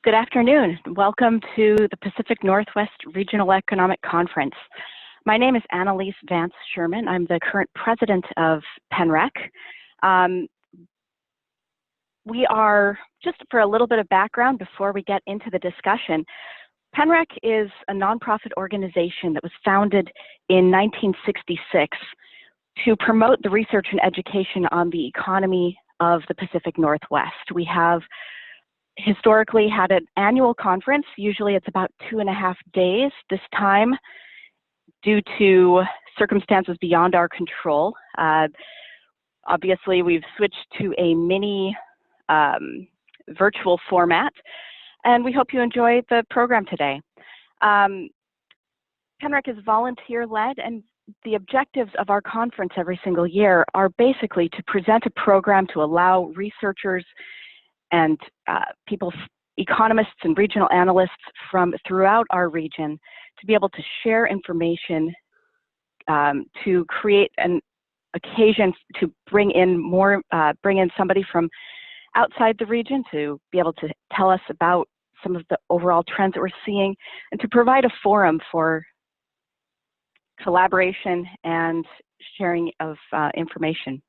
Good afternoon. Welcome to the Pacific Northwest Regional Economic Conference. My name is Annalise Vance Sherman. I'm the current president of PNREC. We are, just for a little bit of background before we get into the discussion, PNREC is a nonprofit organization that was founded in 1966 to promote the research and education on the economy of the Pacific Northwest. We have historically had an annual conference. Usually it's about 2.5 days. This time, due to circumstances beyond our control, obviously we've switched to a mini virtual format, and we hope you enjoy the program today. PNREC is volunteer-led, and the objectives of our conference every single year are basically to present a program to allow researchers and people, economists and regional analysts from throughout our region to be able to share information, to create an occasion to bring in somebody from outside the region to be able to tell us about some of the overall trends that we're seeing, and to provide a forum for collaboration and sharing of information.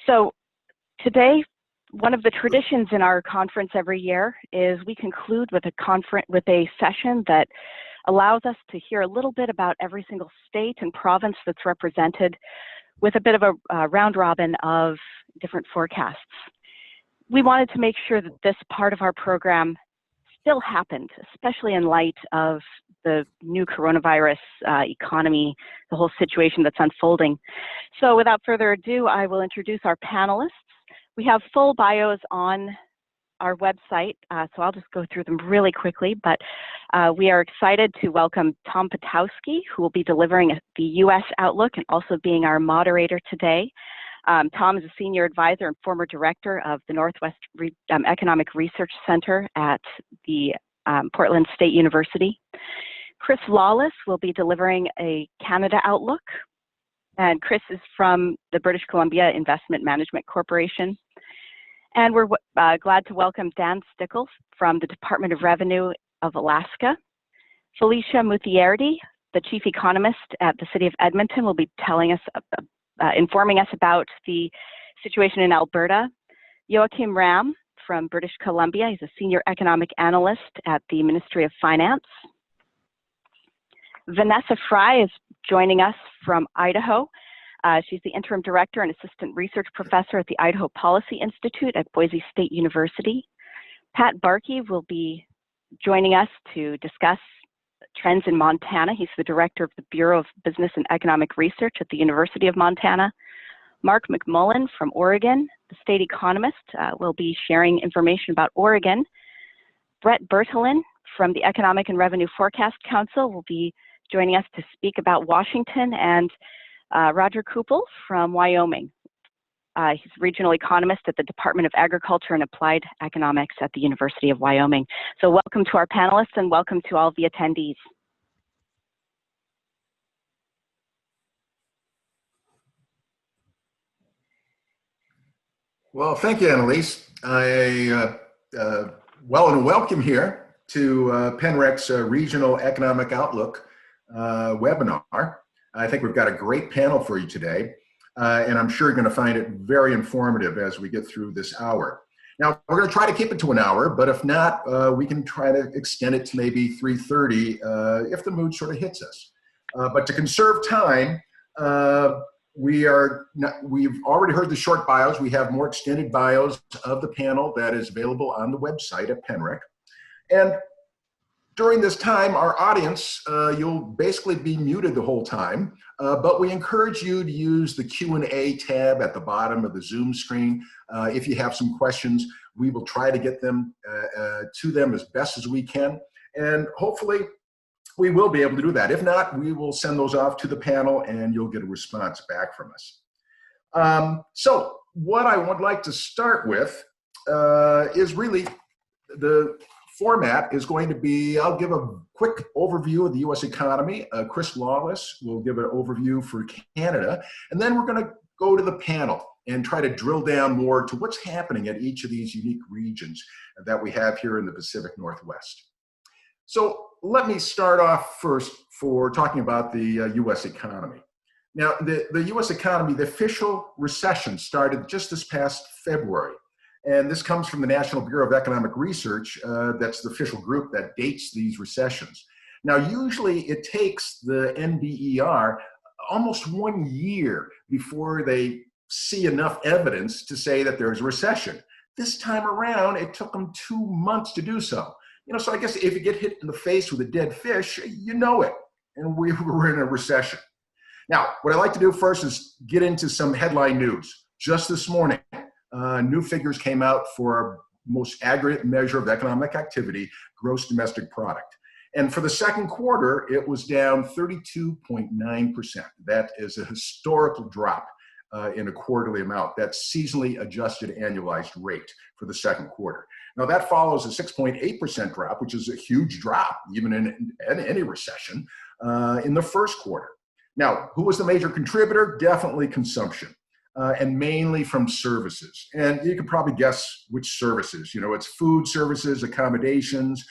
So today, one of the traditions in our conference every year is we conclude with a session that allows us to hear a little bit about every single state and province that's represented, with a bit of a round robin of different forecasts. We wanted to make sure that this part of our program still happened, especially in light of the new coronavirus economy, the whole situation that's unfolding. So without further ado, I will introduce our panelists. We have full bios on our website, so I'll just go through them really quickly, but we are excited to welcome Tom Potiowsky, who will be delivering the U.S. Outlook and also being our moderator today. Tom is a senior advisor and former director of the Northwest Economic Research Center at the Portland State University. Chris Lawless will be delivering a Canada Outlook, and Chris is from the British Columbia Investment Management Corporation. And we're glad to welcome Dan Stickel from the Department of Revenue of Alaska. Felicia Mutheardy, the chief economist at the city of Edmonton, will be telling us, informing us about the situation in Alberta. Joachim Ram from British Columbia, he's a senior economic analyst at the Ministry of Finance. Vanessa Fry is joining us from Idaho. She's the interim director and assistant research professor at the Idaho Policy Institute at Boise State University. Pat Barkey will be joining us to discuss trends in Montana. He's the director of the Bureau of Business and Economic Research at the University of Montana. Mark McMullen from Oregon, the state economist, will be sharing information about Oregon. Bret Bertolin from the Economic and Revenue Forecast Council will be joining us to speak about Washington, and Roger Coupal from Wyoming. He's a regional economist at the Department of Agriculture and Applied Economics at the University of Wyoming. So welcome to our panelists and welcome to all the attendees. Well, thank you, Annalise. Welcome here to PNREC's Regional Economic Outlook webinar. I think we've got a great panel for you today, and I'm sure you're going to find it very informative as we get through this hour. Now, we're going to try to keep it to an hour, but if not, we can try to extend it to maybe 3:30 if the mood sort of hits us. But to conserve time, we've already heard the short bios. We have more extended bios of the panel that is available on the website at PNREC. And during this time, our audience, you'll basically be muted the whole time, but we encourage you to use the Q&A tab at the bottom of the Zoom screen. If you have some questions, we will try to get them to them as best as we can, and hopefully we will be able to do that. If not, we will send those off to the panel and you'll get a response back from us. So what I would like to start with is really the format is going to be, I'll give a quick overview of the U.S. economy. Chris Lawless will give an overview for Canada, and then we're going to go to the panel. and try to drill down more to what's happening at each of these unique regions that we have here in the Pacific Northwest. So let me start off first for talking about the U.S. economy. Now, the U.S. economy, the official recession started just this past February. And this comes from the National Bureau of Economic Research. That's the official group that dates these recessions. Now, usually it takes the NBER almost 1 year before they see enough evidence to say that there's a recession. This time around, it took them 2 months to do so. So I guess if you get hit in the face with a dead fish, you know it. And we were in a recession. Now, what I'd like to do first is get into some headline news. Just this morning, new figures came out for our most aggregate measure of economic activity, gross domestic product. And for the second quarter, it was down 32.9%. That is a historical drop in a quarterly amount. That's seasonally adjusted annualized rate for the second quarter. Now that follows a 6.8% drop, which is a huge drop, even in any recession, in the first quarter. Now, who was the major contributor? Definitely consumption. And mainly from services. And you can probably guess which services. It's food services, accommodations,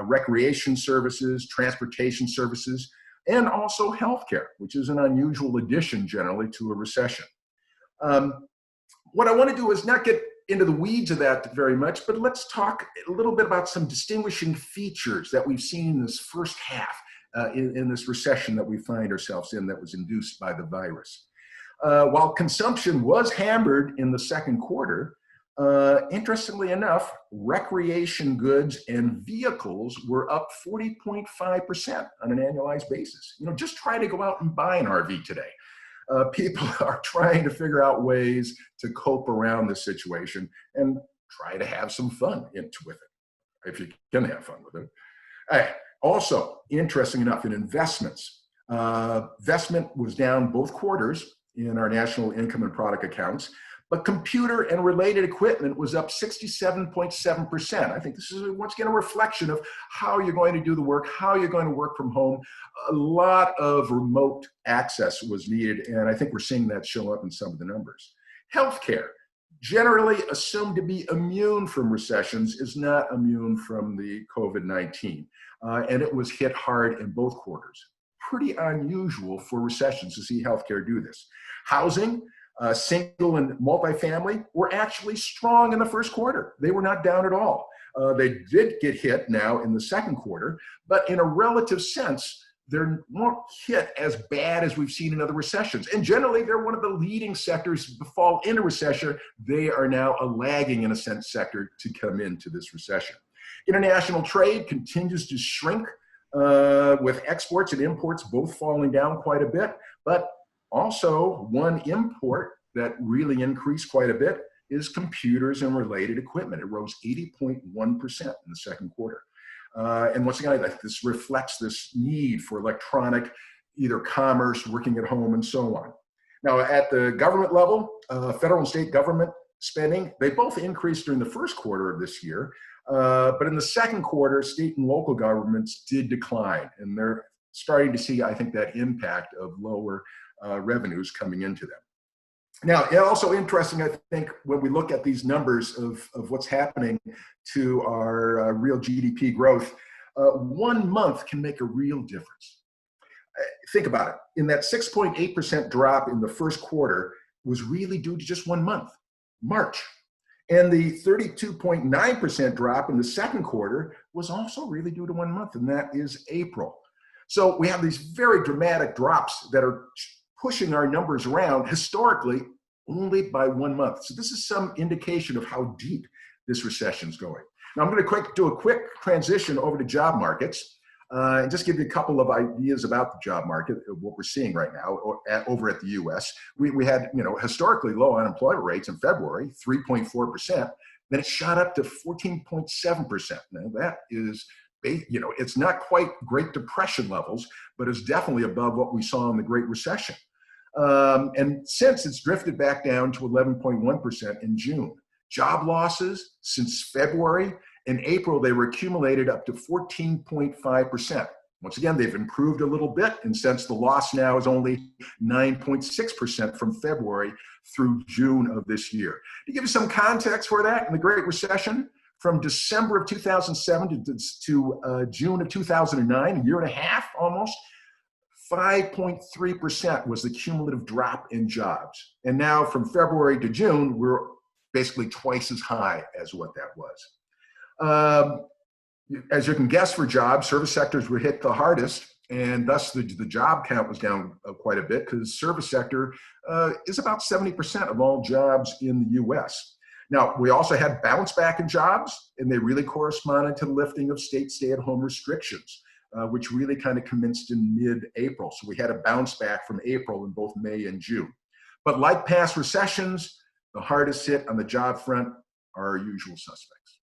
recreation services, transportation services, and also healthcare, which is an unusual addition generally to a recession. What I want to do is not get into the weeds of that very much, but let's talk a little bit about some distinguishing features that we've seen in this first half in this recession that we find ourselves in that was induced by the virus. While consumption was hammered in the second quarter, interestingly enough, recreation goods and vehicles were up 40.5% on an annualized basis. Just try to go out and buy an RV today. People are trying to figure out ways to cope around this situation and try to have some fun with it, if you can have fun with it. Also, interesting enough, in investments, investment was down both quarters in our national income and product accounts, but computer and related equipment was up 67.7%. I think this is once again a reflection of how you're going to do the work, how you're going to work from home. A lot of remote access was needed, and I think we're seeing that show up in some of the numbers. Healthcare, generally assumed to be immune from recessions, is not immune from the COVID-19, and it was hit hard in both quarters. Pretty unusual for recessions to see healthcare do this. Housing, single and multifamily were actually strong in the first quarter. They were not down at all. They did get hit now in the second quarter, but in a relative sense, they're not hit as bad as we've seen in other recessions. And generally, they're one of the leading sectors to fall into recession. They are now a lagging, in a sense, sector to come into this recession. International trade continues to shrink, with exports and imports both falling down quite a bit, but also one import that really increased quite a bit is computers and related equipment. It rose 80.1% in the second quarter. And once again, this reflects this need for electronic, either commerce, working at home, and so on. Now, at the government level, federal and state government spending, they both increased during the first quarter of this year. But in the second quarter, state and local governments did decline, and they're starting to see, I think, that impact of lower revenues coming into them. Now, it's also interesting, I think, when we look at these numbers of what's happening to our real GDP growth, 1 month can make a real difference. Think about it. In that 6.8% drop in the first quarter was really due to just 1 month, March. And the 32.9% drop in the second quarter was also really due to 1 month, and that is April. So we have these very dramatic drops that are pushing our numbers around historically only by 1 month. So this is some indication of how deep this recession is going. Now I'm going to do a quick transition over to job markets and just give you a couple of ideas about the job market, what we're seeing right now over at the U.S. We had, historically low unemployment rates in February, 3.4%. Then it shot up to 14.7%. Now that is, it's not quite Great Depression levels, but it's definitely above what we saw in the Great Recession. And since it's drifted back down to 11.1% in June. Job losses since February. In April, they were accumulated up to 14.5%. Once again, they've improved a little bit, and since the loss now is only 9.6% from February through June of this year. To give you some context for that, in the Great Recession, from December of 2007 to June of 2009, a year and a half almost, 5.3% was the cumulative drop in jobs. And now from February to June, we're basically twice as high as what that was. As you can guess, for jobs, service sectors were hit the hardest, and thus the job count was down quite a bit, because service sector is about 70% of all jobs in the US. Now, we also had bounce back in jobs, and they really corresponded to the lifting of state stay-at-home restrictions, which really kind of commenced in mid-April. So we had a bounce back from April in both May and June. But like past recessions, the hardest hit on the job front are our usual suspects.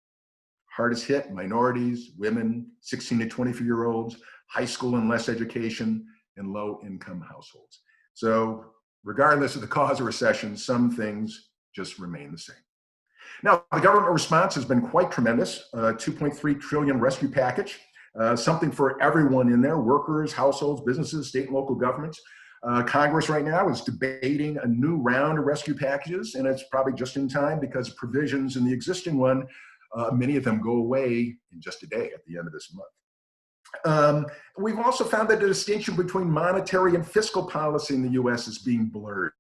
Hardest hit, minorities, women, 16 to 24-year-olds, high school and less education, and low-income households. So regardless of the cause of recession, some things just remain the same. Now, the government response has been quite tremendous. 2.3 trillion rescue package, something for everyone in there, workers, households, businesses, state and local governments. Congress right now is debating a new round of rescue packages, and it's probably just in time because provisions in the existing one, many of them go away in just a day at the end of this month. We've also found that the distinction between monetary and fiscal policy in the US is being blurred.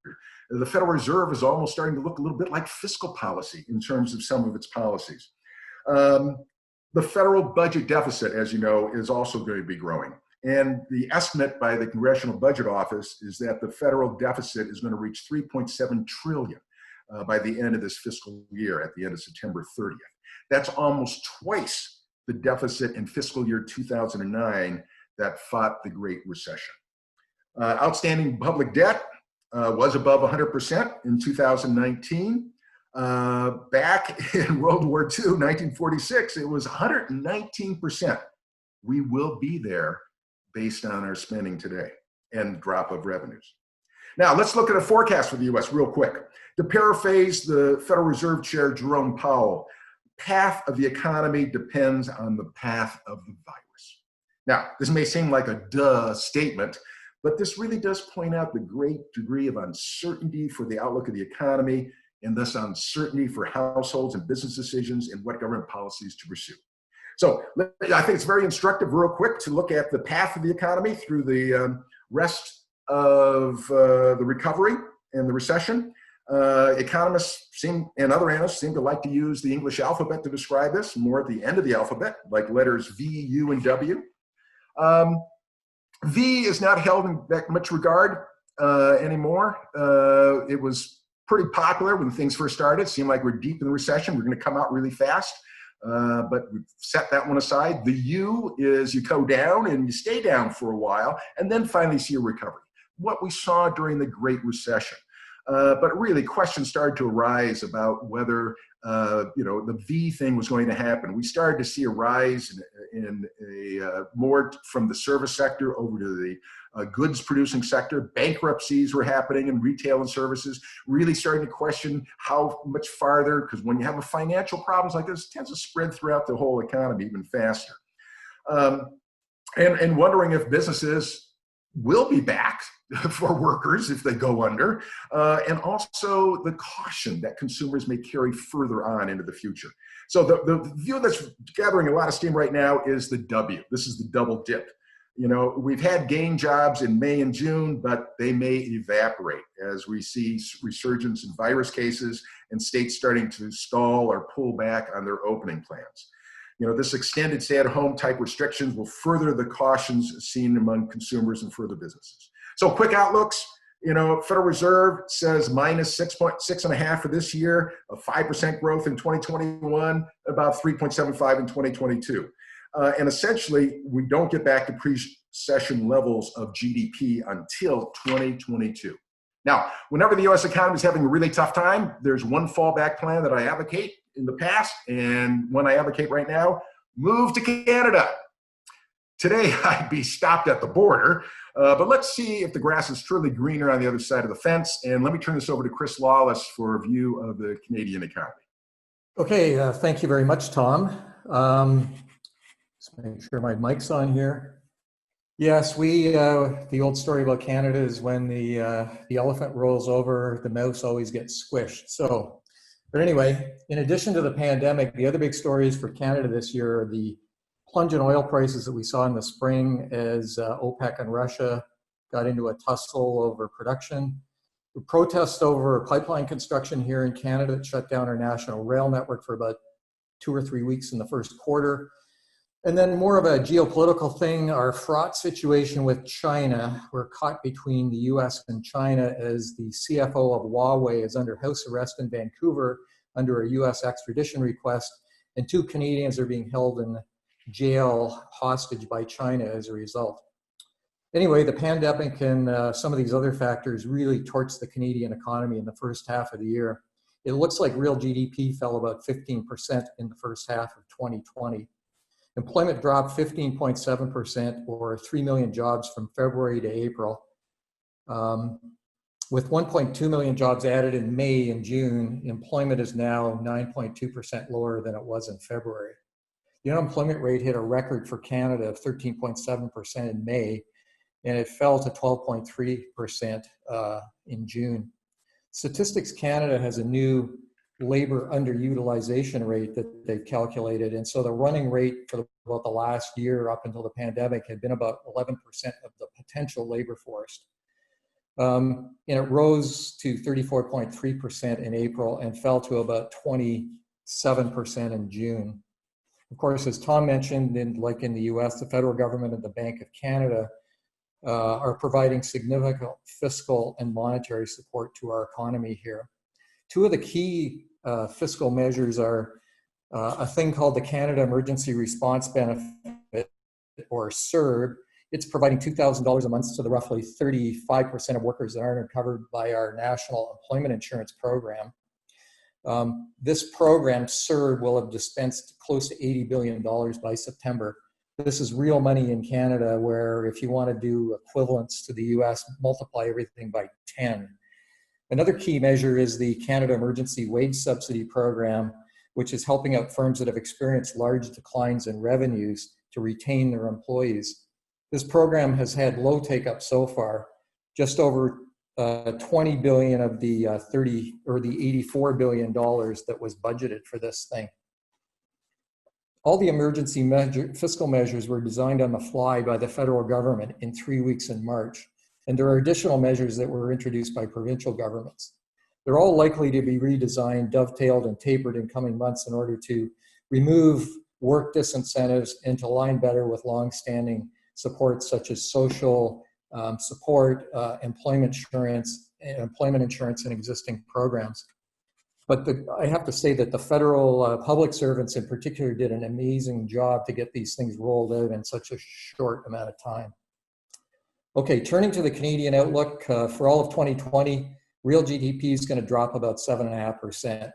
The Federal Reserve is almost starting to look a little bit like fiscal policy in terms of some of its policies. The federal budget deficit, as you know, is also going to be growing. And the estimate by the Congressional Budget Office is that the federal deficit is going to reach 3.7 trillion by the end of this fiscal year, at the end of September 30th. That's almost twice the deficit in fiscal year 2009 that fought the Great Recession. Outstanding public debt was above 100% in 2019. Back in World War II, 1946, it was 119%. We will be there based on our spending today and drop of revenues. Now, let's look at a forecast for the US real quick. To paraphrase the Federal Reserve Chair Jerome Powell, path of the economy depends on the path of the virus. Now, this may seem like a duh statement, but this really does point out the great degree of uncertainty for the outlook of the economy, and thus uncertainty for households and business decisions and what government policies to pursue. So I think it's very instructive real quick to look at the path of the economy through the rest of the recovery and the recession. Economists and other analysts seem to like to use the English alphabet to describe this, more at the end of the alphabet, like letters V, U, and W. V is not held in that much regard anymore. It was pretty popular when things first started. It seemed like we're deep in the recession. We're going to come out really fast, but we've set that one aside. The U is you go down and you stay down for a while, and then finally see a recovery. What we saw during the Great Recession. But really, questions started to arise about whether the V thing was going to happen. We started to see a rise in more from the service sector over to the goods producing sector. Bankruptcies were happening in retail and services, really starting to question how much farther, because when you have a financial problems like this, it tends to spread throughout the whole economy even faster. And wondering if businesses will be back for workers if they go under, and also the caution that consumers may carry further on into the future. So the view that's gathering a lot of steam right now is the W. This is the double dip. You know, we've had gain jobs in May and June, but they may evaporate as we see resurgence in virus cases and states starting to stall or pull back on their opening plans. You know, this extended stay-at-home type restrictions will further the cautions seen among consumers and further businesses. So quick outlooks, you know, Federal Reserve says minus 6.5 for this year, a 5% growth in 2021, about 3.75 in 2022. And essentially, we don't get back to pre-recession levels of GDP until 2022. Now, whenever the US economy is having a really tough time, there's one fallback plan that I advocate in the past, and one I advocate right now: move to Canada. Today, I'd be stopped at the border, but let's see if the grass is truly greener on the other side of the fence. And let me turn this over to Chris Lawless for a view of the Canadian economy. Okay, thank you very much, Tom. Just make sure my mic's on here. Yes, the old story about Canada is when the elephant rolls over, the mouse always gets squished. So, but anyway, in addition to the pandemic, the other big stories for Canada this year are the plunge in oil prices that we saw in the spring as OPEC and Russia got into a tussle over production. The protests over pipeline construction here in Canada that shut down our national rail network for about 2 or 3 weeks in the first quarter. And then more of a geopolitical thing, our fraught situation with China. We're caught between the US and China as the CFO of Huawei is under house arrest in Vancouver under a US extradition request, and 2 Canadians are being held in jail hostage by China as a result. Anyway, the pandemic and some of these other factors really torched the Canadian economy in the first half of the year. It looks like real GDP fell about 15% in the first half of 2020. Employment dropped 15.7%, or 3 million jobs from February to April. With 1.2 million jobs added in May and June, employment is now 9.2% lower than it was in February. The unemployment rate hit a record for Canada of 13.7% in May, and it fell to 12.3% in June. Statistics Canada has a new labor underutilization rate that they've calculated. And so the running rate for about the last year up until the pandemic had been about 11% of the potential labor force. And it rose to 34.3% in April and fell to about 27% in June. Of course, as Tom mentioned, like in the US, the federal government and the Bank of Canada are providing significant fiscal and monetary support to our economy here. 2 of the key fiscal measures are a thing called the Canada Emergency Response Benefit, or CERB. It's providing $2,000 a month to the roughly 35% of workers that aren't covered by our National Employment Insurance Program. This program, CERB, will have dispensed close to $80 billion by September. This is real money in Canada, where if you want to do equivalents to the US, multiply everything by 10. Another key measure is the Canada Emergency Wage Subsidy Program, which is helping out firms that have experienced large declines in revenues to retain their employees. This program has had low take-up so far. Just over 20 billion of the the $84 billion that was budgeted for this thing. All the emergency fiscal measures were designed on the fly by the federal government in 3 weeks in March. And there are additional measures that were introduced by provincial governments. They're all likely to be redesigned, dovetailed, and tapered in coming months in order to remove work disincentives and to align better with longstanding supports such as social support, employment insurance, and existing programs. But I have to say that the federal public servants in particular did an amazing job to get these things rolled out in such a short amount of time. Okay, turning to the Canadian outlook, for all of 2020, real GDP is going to drop about 7.5%. Of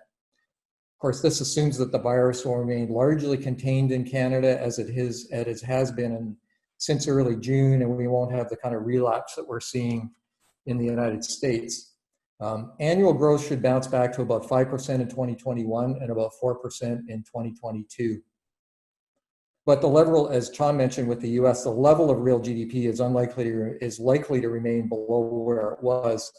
course, this assumes that the virus will remain largely contained in Canada as it has been since early June, and we won't have the kind of relapse that we're seeing in the United States. Annual growth should bounce back to about 5% in 2021 and about 4% in 2022. But the level, as Tom mentioned with the US, the level of real GDP is likely to remain below where it was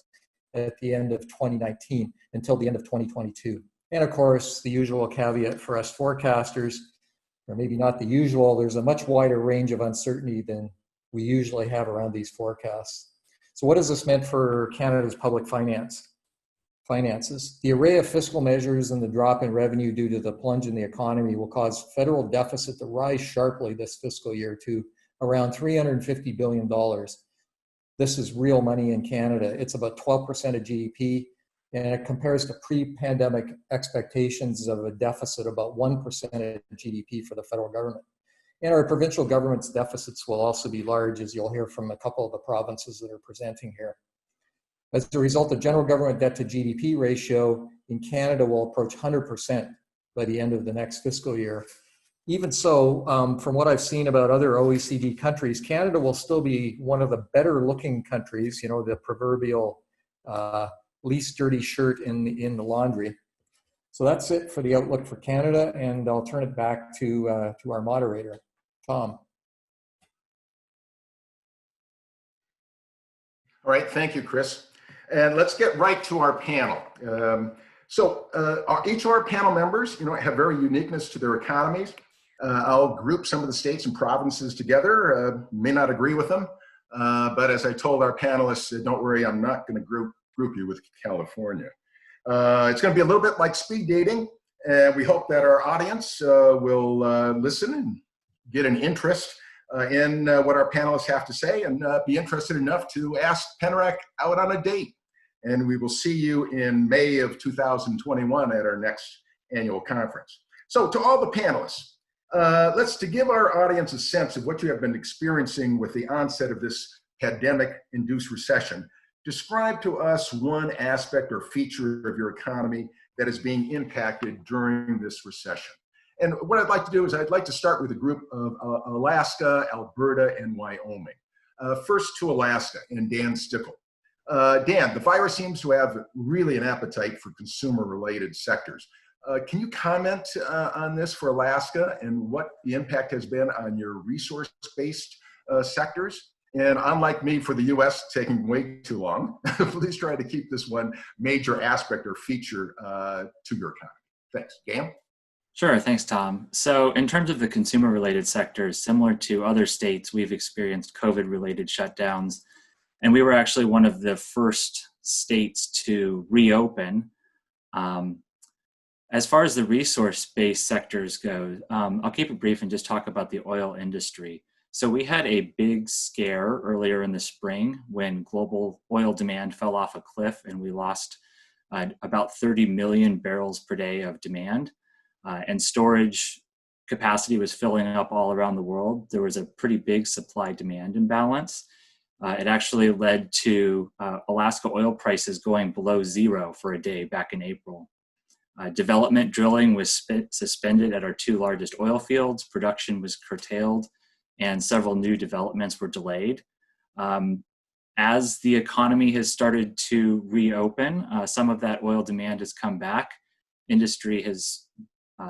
at the end of 2019 until the end of 2022. And of course, the usual caveat for us forecasters, or maybe not the usual, there's a much wider range of uncertainty than we usually have around these forecasts. So what has this meant for Canada's public finances? The array of fiscal measures and the drop in revenue due to the plunge in the economy will cause federal deficit to rise sharply this fiscal year to around $350 billion. This is real money in Canada. It's about 12% of GDP, and it compares to pre-pandemic expectations of a deficit about 1% of GDP for the federal government. And our provincial government's deficits will also be large, as you'll hear from a couple of the provinces that are presenting here. As a result, the general government debt to GDP ratio in Canada will approach 100% by the end of the next fiscal year. Even so, from what I've seen about other OECD countries, Canada will still be one of the better looking countries, you know, the proverbial least dirty shirt in the laundry. So that's it for the outlook for Canada, and I'll turn it back to our moderator, Tom. All right, thank you, Chris. And let's get right to our panel. Each of our panel members, have very uniqueness to their economies. I'll group some of the states and provinces together. May not agree with them, but as I told our panelists, don't worry, I'm not going to group you with California. It's going to be a little bit like speed dating, and we hope that our audience will listen and get an interest in what our panelists have to say and be interested enough to ask PNREC out on a date. And we will see you in May of 2021 at our next annual conference. So to all the panelists, to give our audience a sense of what you have been experiencing with the onset of this pandemic-induced recession, describe to us one aspect or feature of your economy that is being impacted during this recession. And what I'd like to do is I'd like to start with a group of Alaska, Alberta, and Wyoming. First to Alaska and Dan Stickel. Dan, the virus seems to have really an appetite for consumer-related sectors. Can you comment on this for Alaska and what the impact has been on your resource-based sectors? And unlike me for the US taking way too long, please try to keep this one major aspect or feature to your economy. Thanks. Dan? Sure, thanks, Tom. So in terms of the consumer-related sectors, similar to other states, we've experienced COVID-related shutdowns. And we were actually one of the first states to reopen. As far as the resource-based sectors go, I'll keep it brief and just talk about the oil industry. So we had a big scare earlier in the spring when global oil demand fell off a cliff and we lost about 30 million barrels per day of demand. And storage capacity was filling up all around the world. There was a pretty big supply-demand imbalance. It actually led to Alaska oil prices going below zero for a day back in April. Development drilling was suspended at our two largest oil fields. Production was curtailed, and several new developments were delayed. As the economy has started to reopen, some of that oil demand has come back. Industry has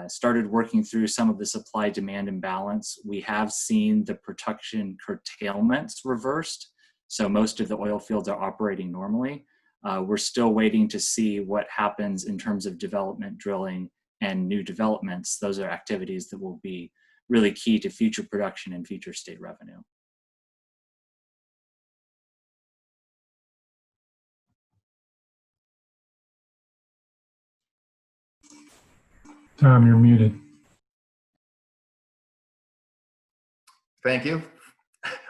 started working through some of the supply-demand imbalance. We have seen the production curtailments reversed, so most of the oil fields are operating normally. We're still waiting to see what happens in terms of development drilling and new developments. Those are activities that will be really key to future production and future state revenue. Tom, you're muted. Thank you.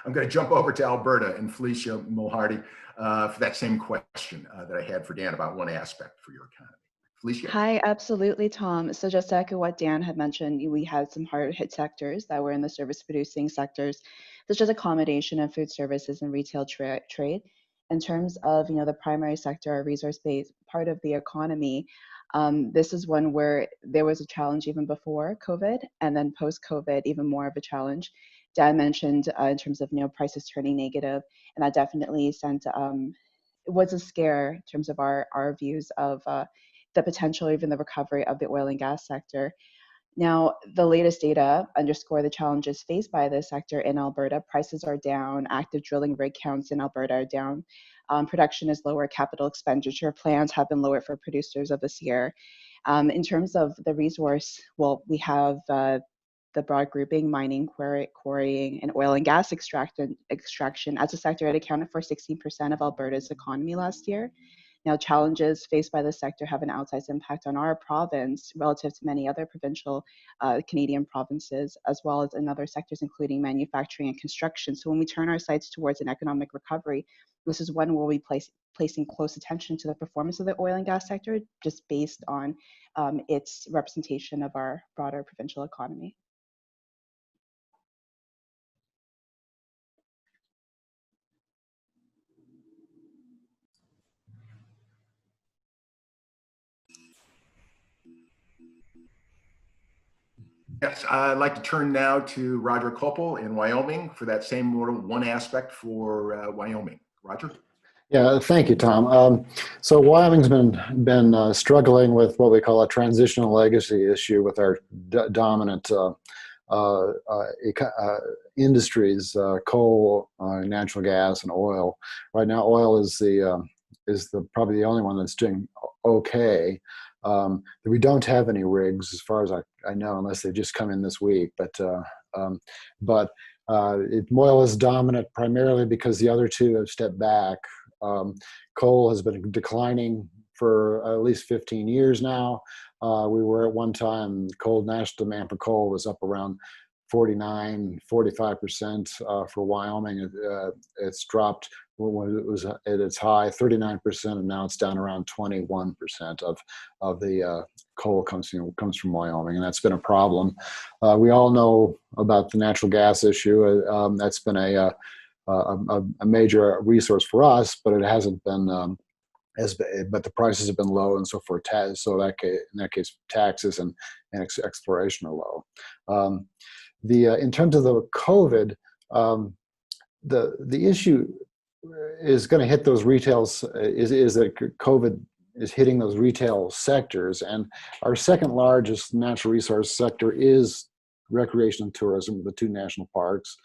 I'm going to jump over to Alberta and Felicia Mutheardy for that same question that I had for Dan about one aspect for your economy. Felicia? Hi, absolutely, Tom. So just to echo what Dan had mentioned, we had some hard hit sectors that were in the service producing sectors, such as accommodation and food services and retail trade. In terms of the primary sector, our resource-based part of the economy, this is one where there was a challenge even before COVID, and then post-COVID, even more of a challenge. Dan mentioned in terms of prices turning negative, and that definitely sent it was a scare in terms of our views of the potential, even the recovery of the oil and gas sector. Now, the latest data underscore the challenges faced by this sector in Alberta. Prices are down, active drilling rig counts in Alberta are down, production is lower, capital expenditure plans have been lower for producers of this year. In terms of the resource, well, we have the broad grouping, mining, quarrying, and oil and gas extraction. As a sector, it accounted for 16% of Alberta's economy last year. Now, challenges faced by the sector have an outsized impact on our province relative to many other provincial Canadian provinces, as well as in other sectors, including manufacturing and construction. So when we turn our sights towards an economic recovery, this is one where we placing close attention to the performance of the oil and gas sector, just based on its representation of our broader provincial economy. Yes, I'd like to turn now to Roger Coupal in Wyoming for that same one aspect for Wyoming. Roger? Yeah, thank you, Tom. So Wyoming's been struggling with what we call a transitional legacy issue with our dominant industries, coal, natural gas, and oil. Right now, oil is probably the only one that's doing okay. We don't have any rigs, as far as I know, unless they just come in this week. But oil is dominant primarily because the other two have stepped back. Coal has been declining for at least 15 years now. We were at one time, national demand for coal was up around 45% for Wyoming. It's dropped when it was at its high, 39%, and now it's down around 21% of the coal comes from Wyoming, and that's been a problem. We all know about the natural gas issue. That's been a major resource for us, but it hasn't been. But the prices have been low, and so forth. So in that case, taxes and exploration are low. In terms of the COVID, the issue is going to hit those retails. Is that COVID is hitting those retail sectors, and our second largest natural resource sector is recreation and tourism, the two national parks.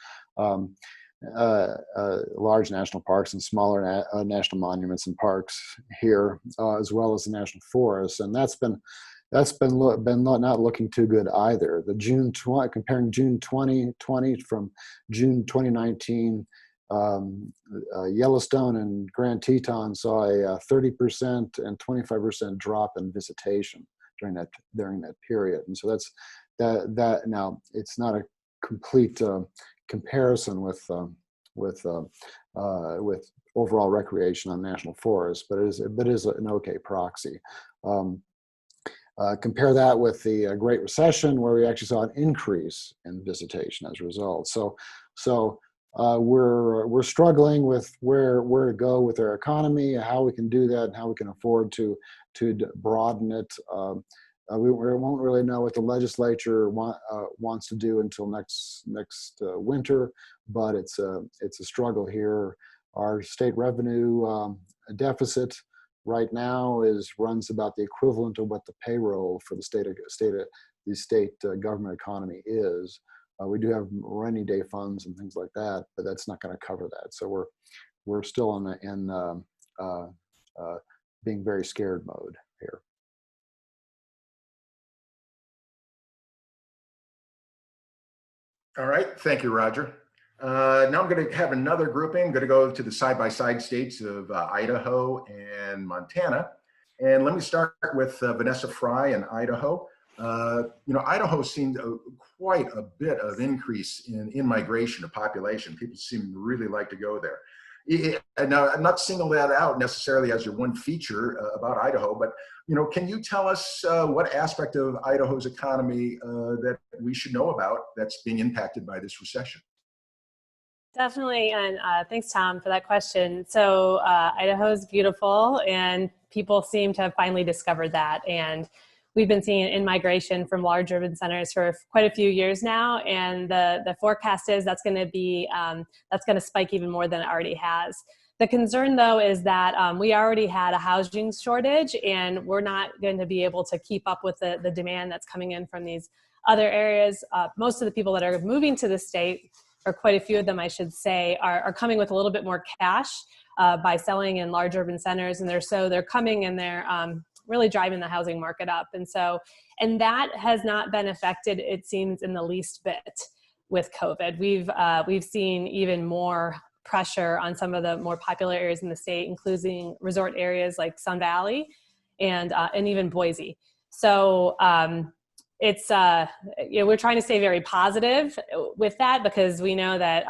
Large national parks and smaller national monuments and parks here, as well as the national forests, and that's been not looking too good either. Comparing June 2020 from June 2019, Yellowstone and Grand Teton saw a 30% and 25% drop in visitation during that period, and so that's that. Now it's not a complete comparison with overall recreation on national forests, but it is an okay proxy. Compare that with the Great Recession, where we actually saw an increase in visitation as a result. So we're struggling with where to go with our economy, how we can do that, and how we can afford to broaden it. We won't really know what the legislature wants to do until next winter, but it's a struggle here. Our state revenue deficit right now runs about the equivalent of what the payroll for the state government economy is. We do have rainy day funds and things like that, but that's not going to cover that. So we're still in being very scared mode here. All right, thank you, Roger. Now I'm going to have another grouping. I'm going to go to the side-by-side states of Idaho and Montana. And let me start with Vanessa Fry in Idaho. Idaho's seen quite a bit of increase in migration of population. People seem to really like to go there. Now, I'm not singling that out necessarily as your one feature about Idaho, but can you tell us what aspect of Idaho's economy that we should know about that's being impacted by this recession? Definitely, and thanks, Tom, for that question. So Idaho is beautiful, and people seem to have finally discovered that. And we've been seeing in-migration from large urban centers for quite a few years now, and the forecast is that's going to spike even more than it already has. The concern, though, is that we already had a housing shortage, and we're not going to be able to keep up with the demand that's coming in from these other areas. Most of the people that are moving to the state, or quite a few of them, I should say, are coming with a little bit more cash by selling in large urban centers, and they're coming and they're really driving the housing market up. And that has not been affected, it seems, in the least bit with COVID. We've seen even more pressure on some of the more popular areas in the state, including resort areas like Sun Valley and even Boise. So it's we're trying to stay very positive with that, because we know that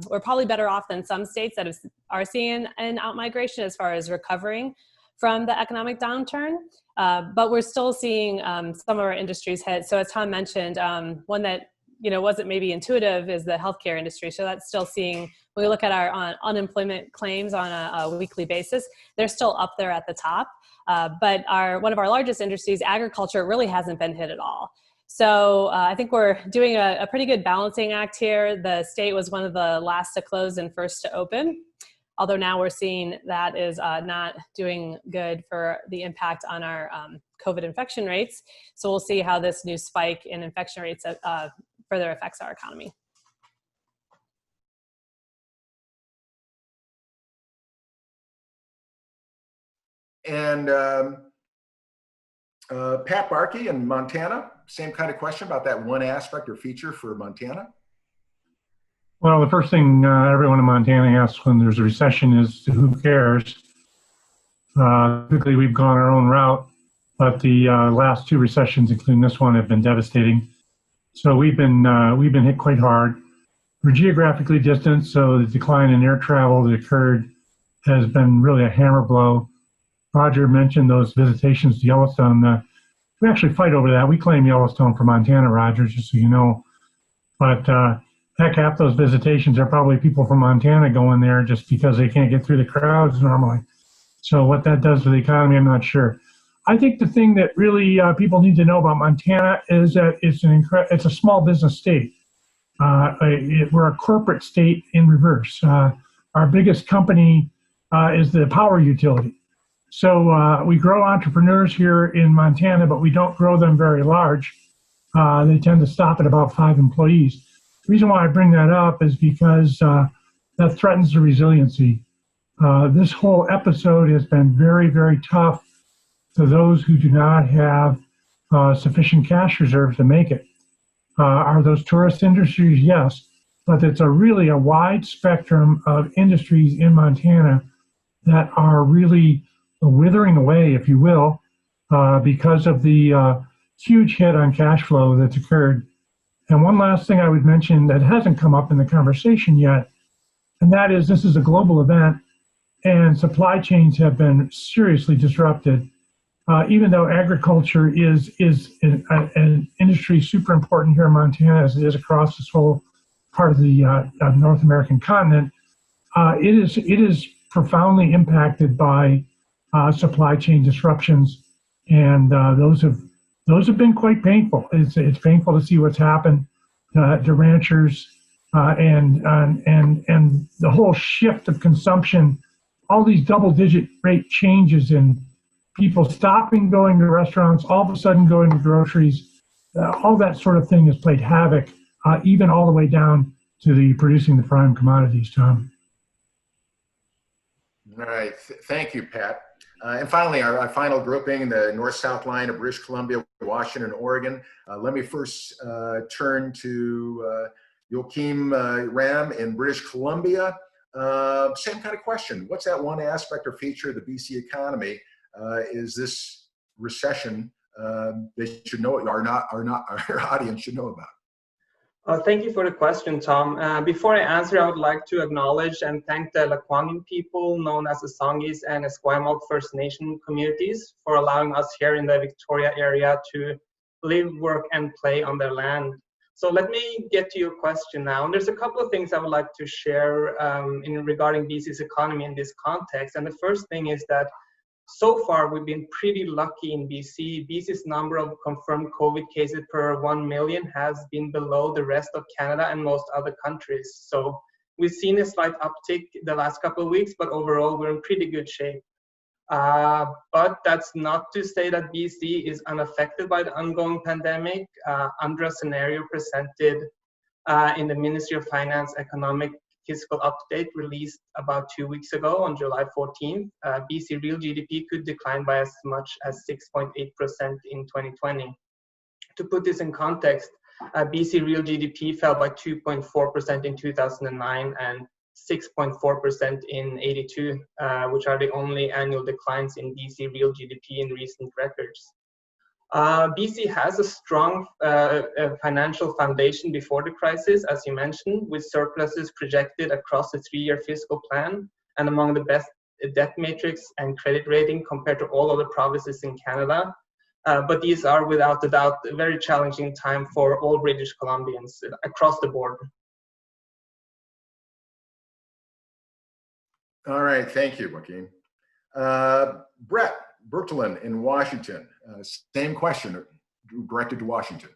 we're probably better off than some states that are seeing an outmigration as far as recovering from the economic downturn. But we're still seeing some of our industries hit. So as Tom mentioned, one that wasn't maybe intuitive is the healthcare industry. So that's still seeing, when we look at our unemployment claims on a weekly basis, they're still up there at the top. But one of our largest industries, agriculture, really hasn't been hit at all. So I think we're doing a pretty good balancing act here. The state was one of the last to close and first to open, although now we're seeing that is not doing good for the impact on our COVID infection rates. So we'll see how this new spike in infection rates further affects our economy. And Pat Barkey in Montana, same kind of question about that one aspect or feature for Montana. Well, the first thing everyone in Montana asks when there's a recession is who cares? Typically, we've gone our own route, but the last 2 recessions, including this one, have been devastating. So we've been hit quite hard. We're geographically distant, so the decline in air travel that occurred has been really a hammer blow. Roger mentioned those visitations to Yellowstone. We actually fight over that. We claim Yellowstone for Montana, Roger, just so you know. But heck, half those visitations are probably people from Montana going there just because they can't get through the crowds normally. So what that does to the economy, I'm not sure. I think the thing that really people need to know about Montana is that it's a small business state. We're a corporate state in reverse. Our biggest company is the power utility. So we grow entrepreneurs here in Montana, but we don't grow them very large. They tend to stop at about 5 employees. The reason why I bring that up is because that threatens the resiliency. This whole episode has been very, very tough to those who do not have sufficient cash reserves to make it. Are those tourist industries? Yes, but it's really a wide spectrum of industries in Montana that are really withering away, if you will, because of the huge hit on cash flow that's occurred. And one last thing I would mention that hasn't come up in the conversation yet, and that is this is a global event and supply chains have been seriously disrupted. Even though agriculture is an industry super important here in Montana, as it is across this whole part of the North American continent, it is profoundly impacted by supply chain disruptions, and those have been quite painful. It's painful to see what's happened to ranchers and the whole shift of consumption, all these double-digit rate changes in people stopping going to restaurants, all of a sudden going to groceries, all that sort of thing has played havoc, even all the way down to the producing the prime commodities, Tom. All right, thank you, Pat. And finally, our final grouping, the north-south line of British Columbia, Washington, Oregon. Let me first turn to Joachim Ram in British Columbia. Same kind of question. What's that one aspect or feature of the BC economy is this recession they should know or not our audience should know about? Thank you for the question, Tom. Before I answer, I would like to acknowledge and thank the Lekwungen people, known as the Songhees and Esquimalt First Nation communities, for allowing us here in the Victoria area to live, work, and play on their land. So let me get to your question now. And there's a couple of things I would like to share regarding BC's economy in this context. And the first thing is that so far, we've been pretty lucky in BC. BC's number of confirmed COVID cases per 1 million has been below the rest of Canada and most other countries. So we've seen a slight uptick the last couple of weeks, but overall, we're in pretty good shape. But that's not to say that BC is unaffected by the ongoing pandemic. Under a scenario presented in the Ministry of Finance Economic Fiscal Update released about 2 weeks ago on July 14th, BC real GDP could decline by as much as 6.8% in 2020. To put this in context, BC real GDP fell by 2.4% in 2009 and 6.4% in 82, which are the only annual declines in BC real GDP in recent records. BC has a strong financial foundation before the crisis, as you mentioned, with surpluses projected across the 3-year fiscal plan and among the best debt matrix and credit rating compared to all other provinces in Canada. But these are without a doubt a very challenging time for all British Columbians across the board. All right, thank you, Joaquin. Bret, Bertolin in Washington. Same question directed to Washington.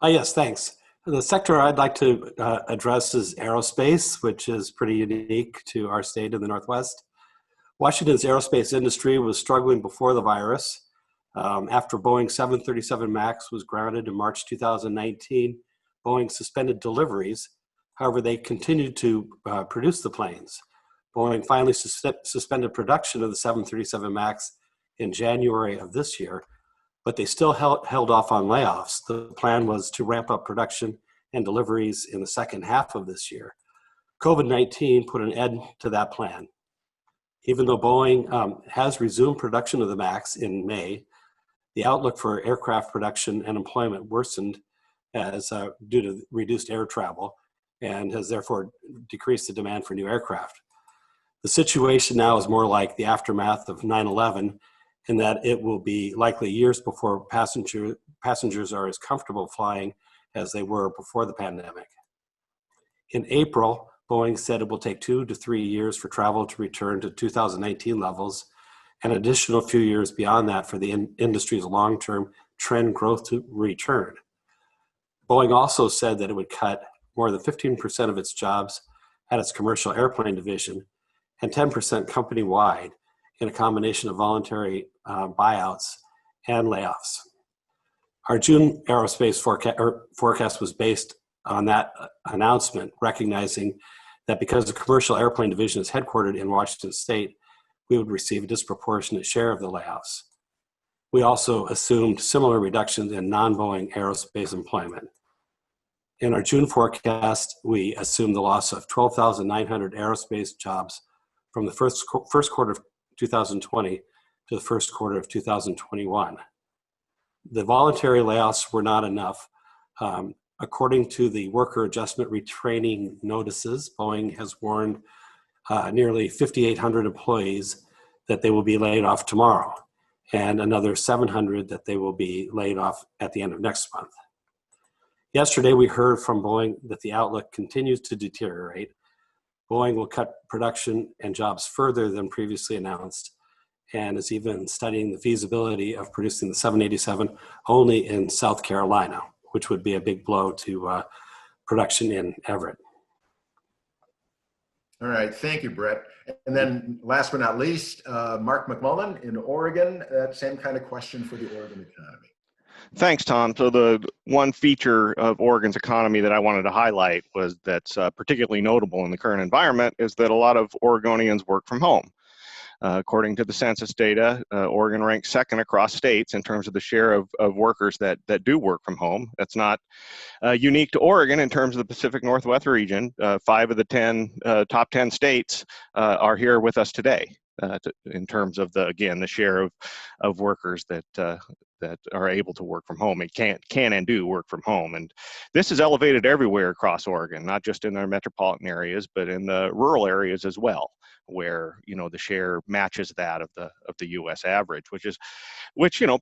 Yes, thanks. The sector I'd like to address is aerospace, which is pretty unique to our state in the Northwest. Washington's aerospace industry was struggling before the virus. After Boeing 737 MAX was grounded in March 2019, Boeing suspended deliveries. However, they continued to produce the planes. Boeing finally suspended production of the 737 MAX in January of this year, but they still held off on layoffs. The plan was to ramp up production and deliveries in the second half of this year. COVID-19 put an end to that plan. Even though Boeing has resumed production of the MAX in May, the outlook for aircraft production and employment worsened as due to reduced air travel, and has therefore decreased the demand for new aircraft. The situation now is more like the aftermath of 9/11, in that it will be likely years before passengers are as comfortable flying as they were before the pandemic. In April, Boeing said it will take 2 to 3 years for travel to return to 2019 levels, an additional few years beyond that for the industry's long-term trend growth to return. Boeing also said that it would cut more than 15% of its jobs at its commercial airplane division and 10% company-wide in a combination of voluntary buyouts and layoffs. Our June aerospace forecast was based on that announcement, recognizing that because the commercial airplane division is headquartered in Washington State, we would receive a disproportionate share of the layoffs. We also assumed similar reductions in non-Boeing aerospace employment. In our June forecast, we assumed the loss of 12,900 aerospace jobs from the first quarter of 2020 to the first quarter of 2021. The voluntary layoffs were not enough. According to the worker adjustment retraining notices, Boeing has warned nearly 5,800 employees that they will be laid off tomorrow, and another 700 that they will be laid off at the end of next month. Yesterday, we heard from Boeing that the outlook continues to deteriorate. Boeing will cut production and jobs further than previously announced, and is even studying the feasibility of producing the 787 only in South Carolina, which would be a big blow to production in Everett. All right, thank you, Bret. And then last but not least, Mark McMullen in Oregon, that same kind of question for the Oregon economy. Thanks, Tom. So the one feature of Oregon's economy that I wanted to highlight was that's particularly notable in the current environment is that a lot of Oregonians work from home. According to the census data, Oregon ranks second across states in terms of the share of workers that do work from home. That's not unique to Oregon in terms of the Pacific Northwest region. 5 of the top 10 states are here with us today in terms of the share of workers that are able to work from home and can and do work from home. And this is elevated everywhere across Oregon, not just in our metropolitan areas, but in the rural areas as well, where the share matches that of the U.S. average, which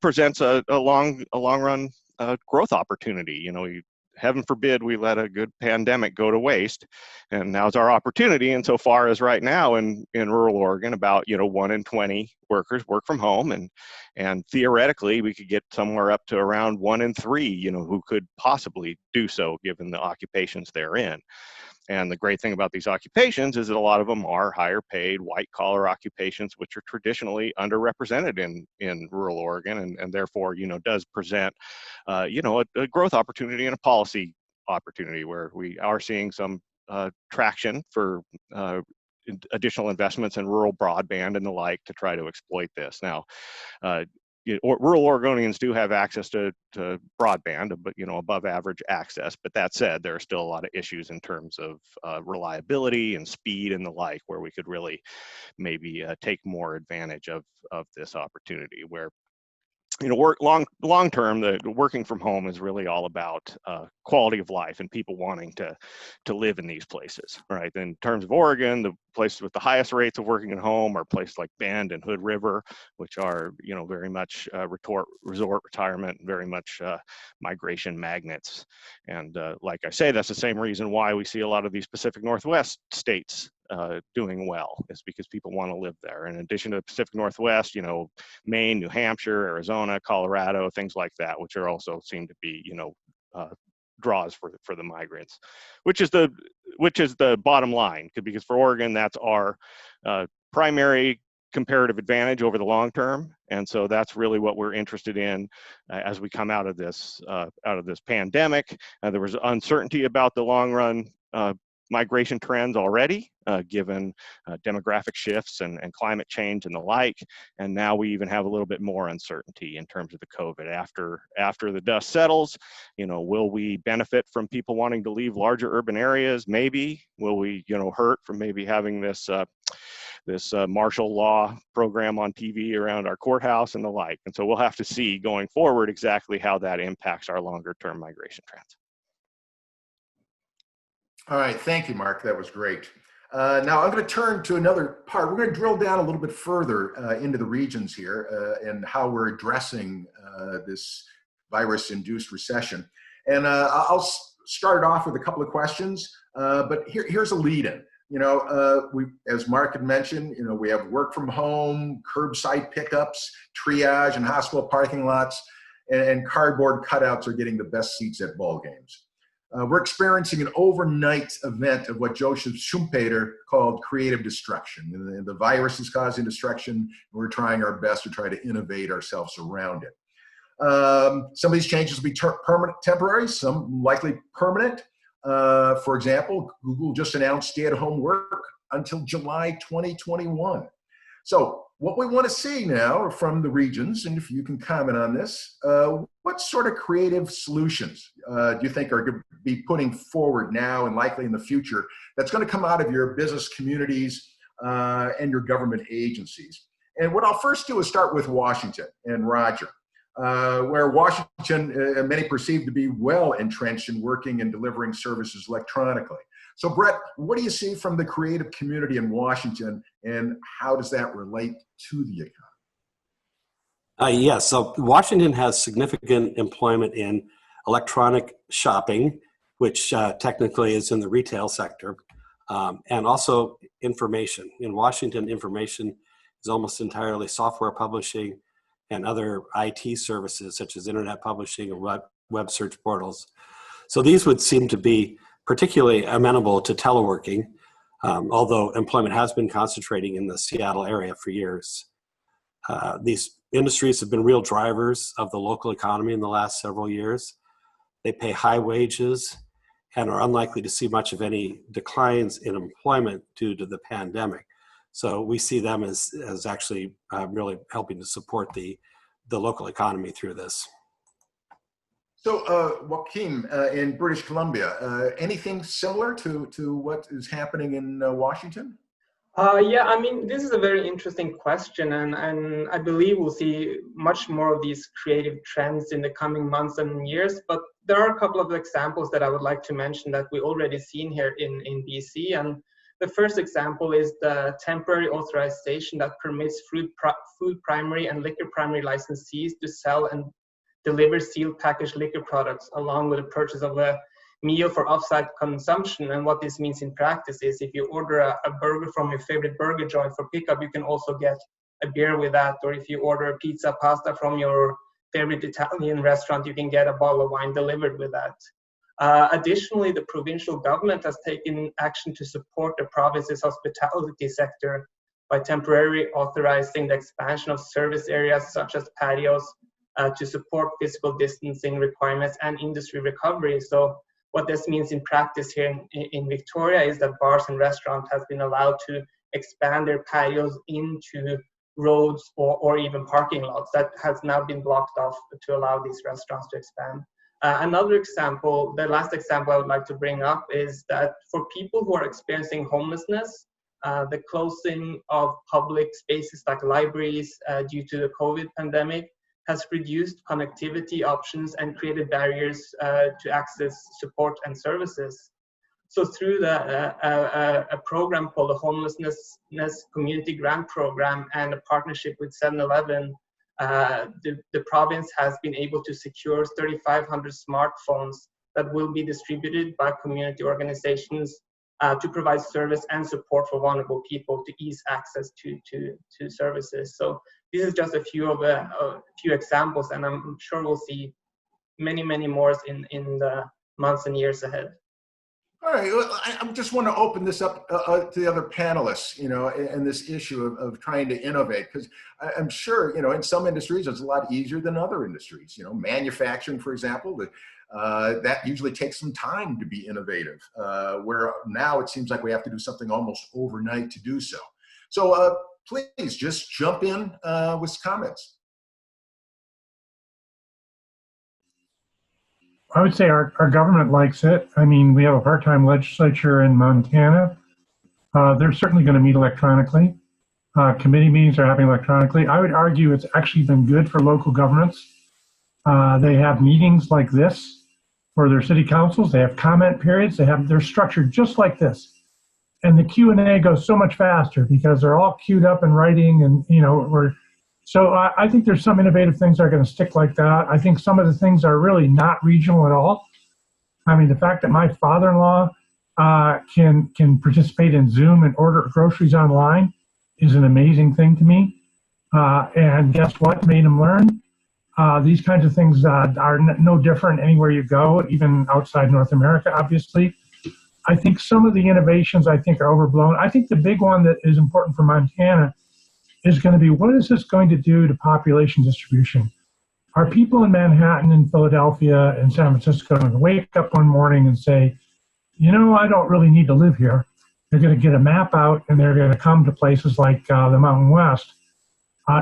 presents a long run growth opportunity. Heaven forbid we let a good pandemic go to waste, and now's our opportunity. And so far as right now in rural Oregon, about 1 in 20 workers work from home, and theoretically we could get somewhere up to around 1 in 3 who could possibly do so given the occupations they're in. And the great thing about these occupations is that a lot of them are higher paid, white collar occupations, which are traditionally underrepresented in rural Oregon, and therefore, does present, a growth opportunity and a policy opportunity where we are seeing some traction for additional investments in rural broadband and the like to try to exploit this. Now, rural Oregonians do have access to broadband, but above average access. But that said, there are still a lot of issues in terms of reliability and speed and the like, where we could really maybe take more advantage of this opportunity. Where long term, the working from home is really all about quality of life and people wanting to live in these places, right? In terms of Oregon, the places with the highest rates of working at home are places like Bend and Hood River, which are very much resort retirement, very much migration magnets. And like I say, that's the same reason why we see a lot of these Pacific Northwest states doing well, is because people want to live there. In addition to the Pacific Northwest, Maine, New Hampshire, Arizona, Colorado, things like that, which are also seem to be, draws for the migrants, which is the bottom line, because for Oregon, that's our primary comparative advantage over the long term. And so that's really what we're interested in as we come out of this pandemic. There was uncertainty about the long run migration trends already, given demographic shifts and climate change and the like. And now we even have a little bit more uncertainty in terms of the COVID. After the dust settles, will we benefit from people wanting to leave larger urban areas? Maybe. Will we, hurt from maybe having this martial law program on TV around our courthouse and the like? And so we'll have to see going forward exactly how that impacts our longer term migration trends. All right, thank you, Mark. That was great. Now I'm going to turn to another part. We're going to drill down a little bit further into the regions here and how we're addressing this virus-induced recession. And I'll start off with a couple of questions, but here's a lead-in. As Mark had mentioned, we have work from home, curbside pickups, triage in hospital parking lots, and cardboard cutouts are getting the best seats at ball games. We're experiencing an overnight event of what Joseph Schumpeter called creative destruction. The virus is causing destruction, and we're trying our best to try to innovate ourselves around it. Some of these changes will be temporary, some likely permanent. For example, Google just announced stay-at-home work until July 2021. So what we want to see now from the regions, and if you can comment on this, what sort of creative solutions do you think are going to be putting forward now and likely in the future that's going to come out of your business communities and your government agencies? And what I'll first do is start with Washington and Roger, where Washington, many perceive to be well entrenched in working and delivering services electronically. So Bret, what do you see from the creative community in Washington, and how does that relate to the economy? Yes, so Washington has significant employment in electronic shopping, which technically is in the retail sector, and also information. In Washington, information is almost entirely software publishing and other IT services such as internet publishing and web search portals. So these would seem to be particularly amenable to teleworking, although employment has been concentrating in the Seattle area for years. These industries have been real drivers of the local economy in the last several years. They pay high wages and are unlikely to see much of any declines in employment due to the pandemic. So we see them as actually really helping to support the local economy through this. So Joaquin, in British Columbia, anything similar to what is happening in Washington? Yeah, I mean, this is a very interesting question, and I believe we'll see much more of these creative trends in the coming months and years, but there are a couple of examples that I would like to mention that we already seen here in BC, and the first example is the temporary authorization that permits food primary and liquor primary licensees to sell and deliver sealed packaged liquor products along with the purchase of a meal for offsite consumption. And what this means in practice is if you order a burger from your favorite burger joint for pickup, you can also get a beer with that. Or if you order a pizza, pasta from your favorite Italian restaurant, you can get a bottle of wine delivered with that. Additionally, the provincial government has taken action to support the province's hospitality sector by temporarily authorizing the expansion of service areas such as patios to support physical distancing requirements and industry recovery. So what this means in practice here in Victoria is that bars and restaurants have been allowed to expand their patios into roads or even parking lots that has now been blocked off to allow these restaurants to expand. Another example, the last example I would like to bring up is that for people who are experiencing homelessness, the closing of public spaces like libraries due to the COVID pandemic has reduced connectivity options and created barriers to access support and services. So through a program called the Homelessness Community Grant Program and a partnership with 7-Eleven, the province has been able to secure 3,500 smartphones that will be distributed by community organizations to provide service and support for vulnerable people to ease access to services. So this is just a few examples, and I'm sure we'll see many more in the months and years ahead. All right, well, I just want to open this up to the other panelists, and this issue of trying to innovate, because I'm sure, in some industries, it's a lot easier than other industries. Manufacturing, for example, that usually takes some time to be innovative, where now it seems like we have to do something almost overnight to do so. So please just jump in with comments. I would say our government likes it. I mean, we have a part-time legislature in Montana. They're certainly going to meet electronically. Committee meetings are happening electronically. I would argue it's actually been good for local governments. They have meetings like this for their city councils. They have comment periods. They're structured just like this. And the Q&A goes so much faster because they're all queued up in writing, and so I think there's some innovative things that are going to stick like that. I think some of the things are really not regional at all. I mean, the fact that my father-in-law can participate in Zoom and order groceries online is an amazing thing to me. And guess what made him learn? These kinds of things are no different anywhere you go, even outside North America, obviously. I think some of the innovations are overblown. I think the big one that is important for Montana is going to be, what is this going to do to population distribution? Are people in Manhattan and Philadelphia and San Francisco going to wake up one morning and say, I don't really need to live here? They're going to get a map out and they're going to come to places like the Mountain West.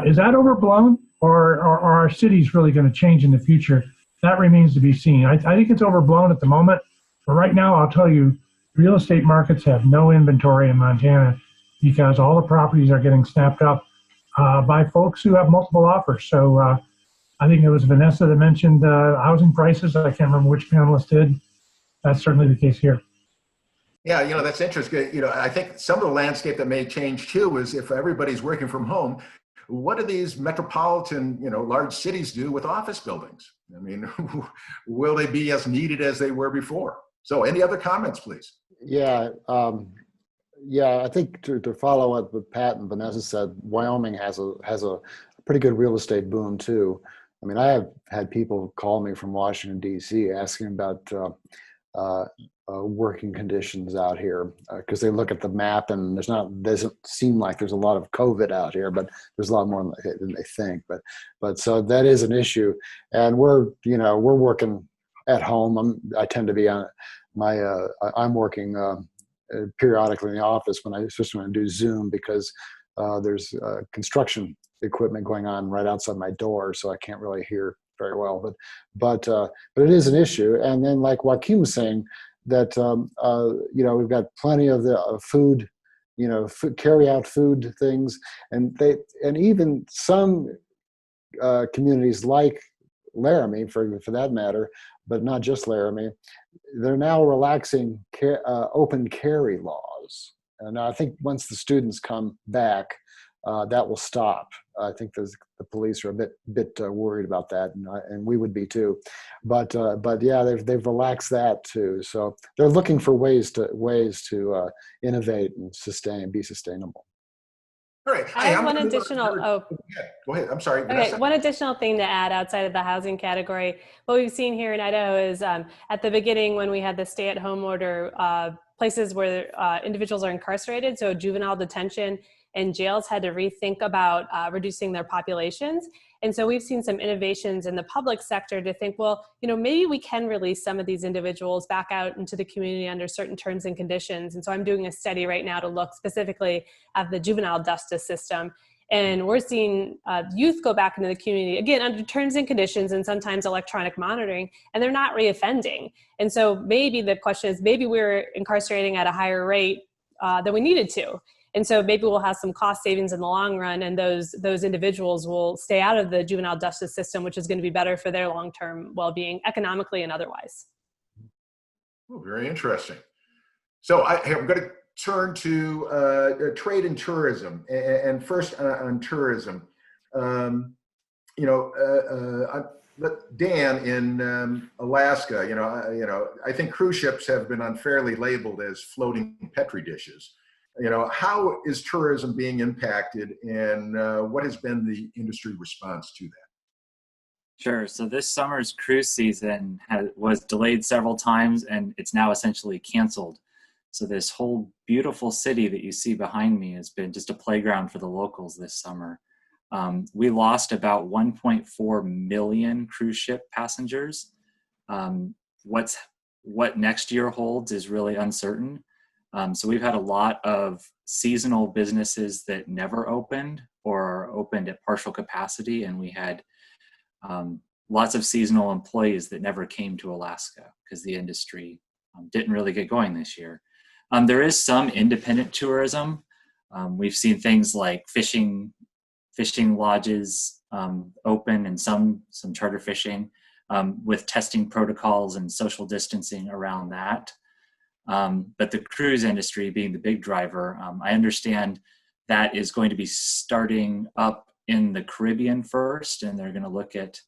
Is that overblown, or are our cities really going to change in the future? That remains to be seen. I think it's overblown at the moment, but right now I'll tell you, real estate markets have no inventory in Montana because all the properties are getting snapped up by folks who have multiple offers. So I think it was Vanessa that mentioned housing prices. I can't remember which panelist did. That's certainly the case here. Yeah, that's interesting. I think some of the landscape that may change too is if everybody's working from home, what do these metropolitan, large cities do with office buildings? I mean, will they be as needed as they were before? So any other comments, please? Yeah. I think to follow up what Pat and Vanessa said, Wyoming has a pretty good real estate boom too. I mean, I have had people call me from Washington, D.C. asking about working conditions out here because they look at the map and doesn't seem like there's a lot of COVID out here, but there's a lot more than they think. But so that is an issue, and we're working at home. I tend to be on I'm working periodically in the office especially when I do Zoom, because there's construction equipment going on right outside my door, so I can't really hear very well. But it is an issue. And then, like Joaquin was saying, that we've got plenty of the food, carry out food things, and even some communities like Laramie, for that matter, but not just Laramie, they're now relaxing open carry laws. And I think once the students come back, that will stop. I think the police are a bit worried about that, and we would be too. But yeah, they've relaxed that too. So they're looking for ways to innovate and be sustainable. All right. I have one additional. Go ahead. I'm sorry. Okay. Vanessa. One additional thing to add outside of the housing category. What we've seen here in Idaho is at the beginning, when we had the stay-at-home order, places where individuals are incarcerated, so juvenile detention and jails had to rethink about reducing their populations. And so we've seen some innovations in the public sector to think, well, maybe we can release some of these individuals back out into the community under certain terms and conditions. And so I'm doing a study right now to look specifically at the juvenile justice system. And we're seeing youth go back into the community, again, under terms and conditions and sometimes electronic monitoring, and they're not reoffending. And so maybe the question is, maybe we're incarcerating at a higher rate than we needed to. And so maybe we'll have some cost savings in the long run, and those individuals will stay out of the juvenile justice system, which is going to be better for their long-term well-being, economically and otherwise. Oh, very interesting. So I'm going to turn to trade and tourism. And first on tourism, Dan in Alaska, I think cruise ships have been unfairly labeled as floating Petri dishes. How is tourism being impacted, and what has been the industry response to that? Sure. So this summer's cruise season was delayed several times, and it's now essentially canceled. So this whole beautiful city that you see behind me has been just a playground for the locals this summer. We lost about 1.4 million cruise ship passengers. What next year holds is really uncertain. So we've had a lot of seasonal businesses that never opened or opened at partial capacity, and we had lots of seasonal employees that never came to Alaska because the industry didn't really get going this year. There is some independent tourism. We've seen things like fishing lodges open and some charter fishing with testing protocols and social distancing around that. But the cruise industry being the big driver, I understand that is going to be starting up in the Caribbean first, and they're going to look at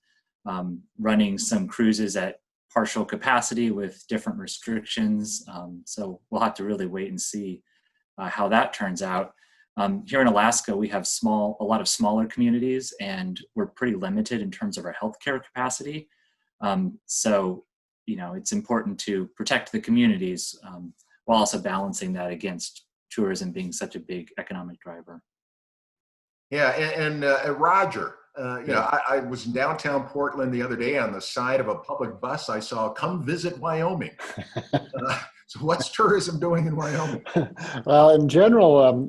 running some cruises at partial capacity with different restrictions. So we'll have to really wait and see how that turns out. Here in Alaska, we have a lot of smaller communities, and we're pretty limited in terms of our healthcare capacity. So, it's important to protect the communities while also balancing that against tourism being such a big economic driver. Yeah, and Roger, I was in downtown Portland the other day. On the side of a public bus, I saw "Come visit Wyoming." So what's tourism doing in Wyoming? Well, in general,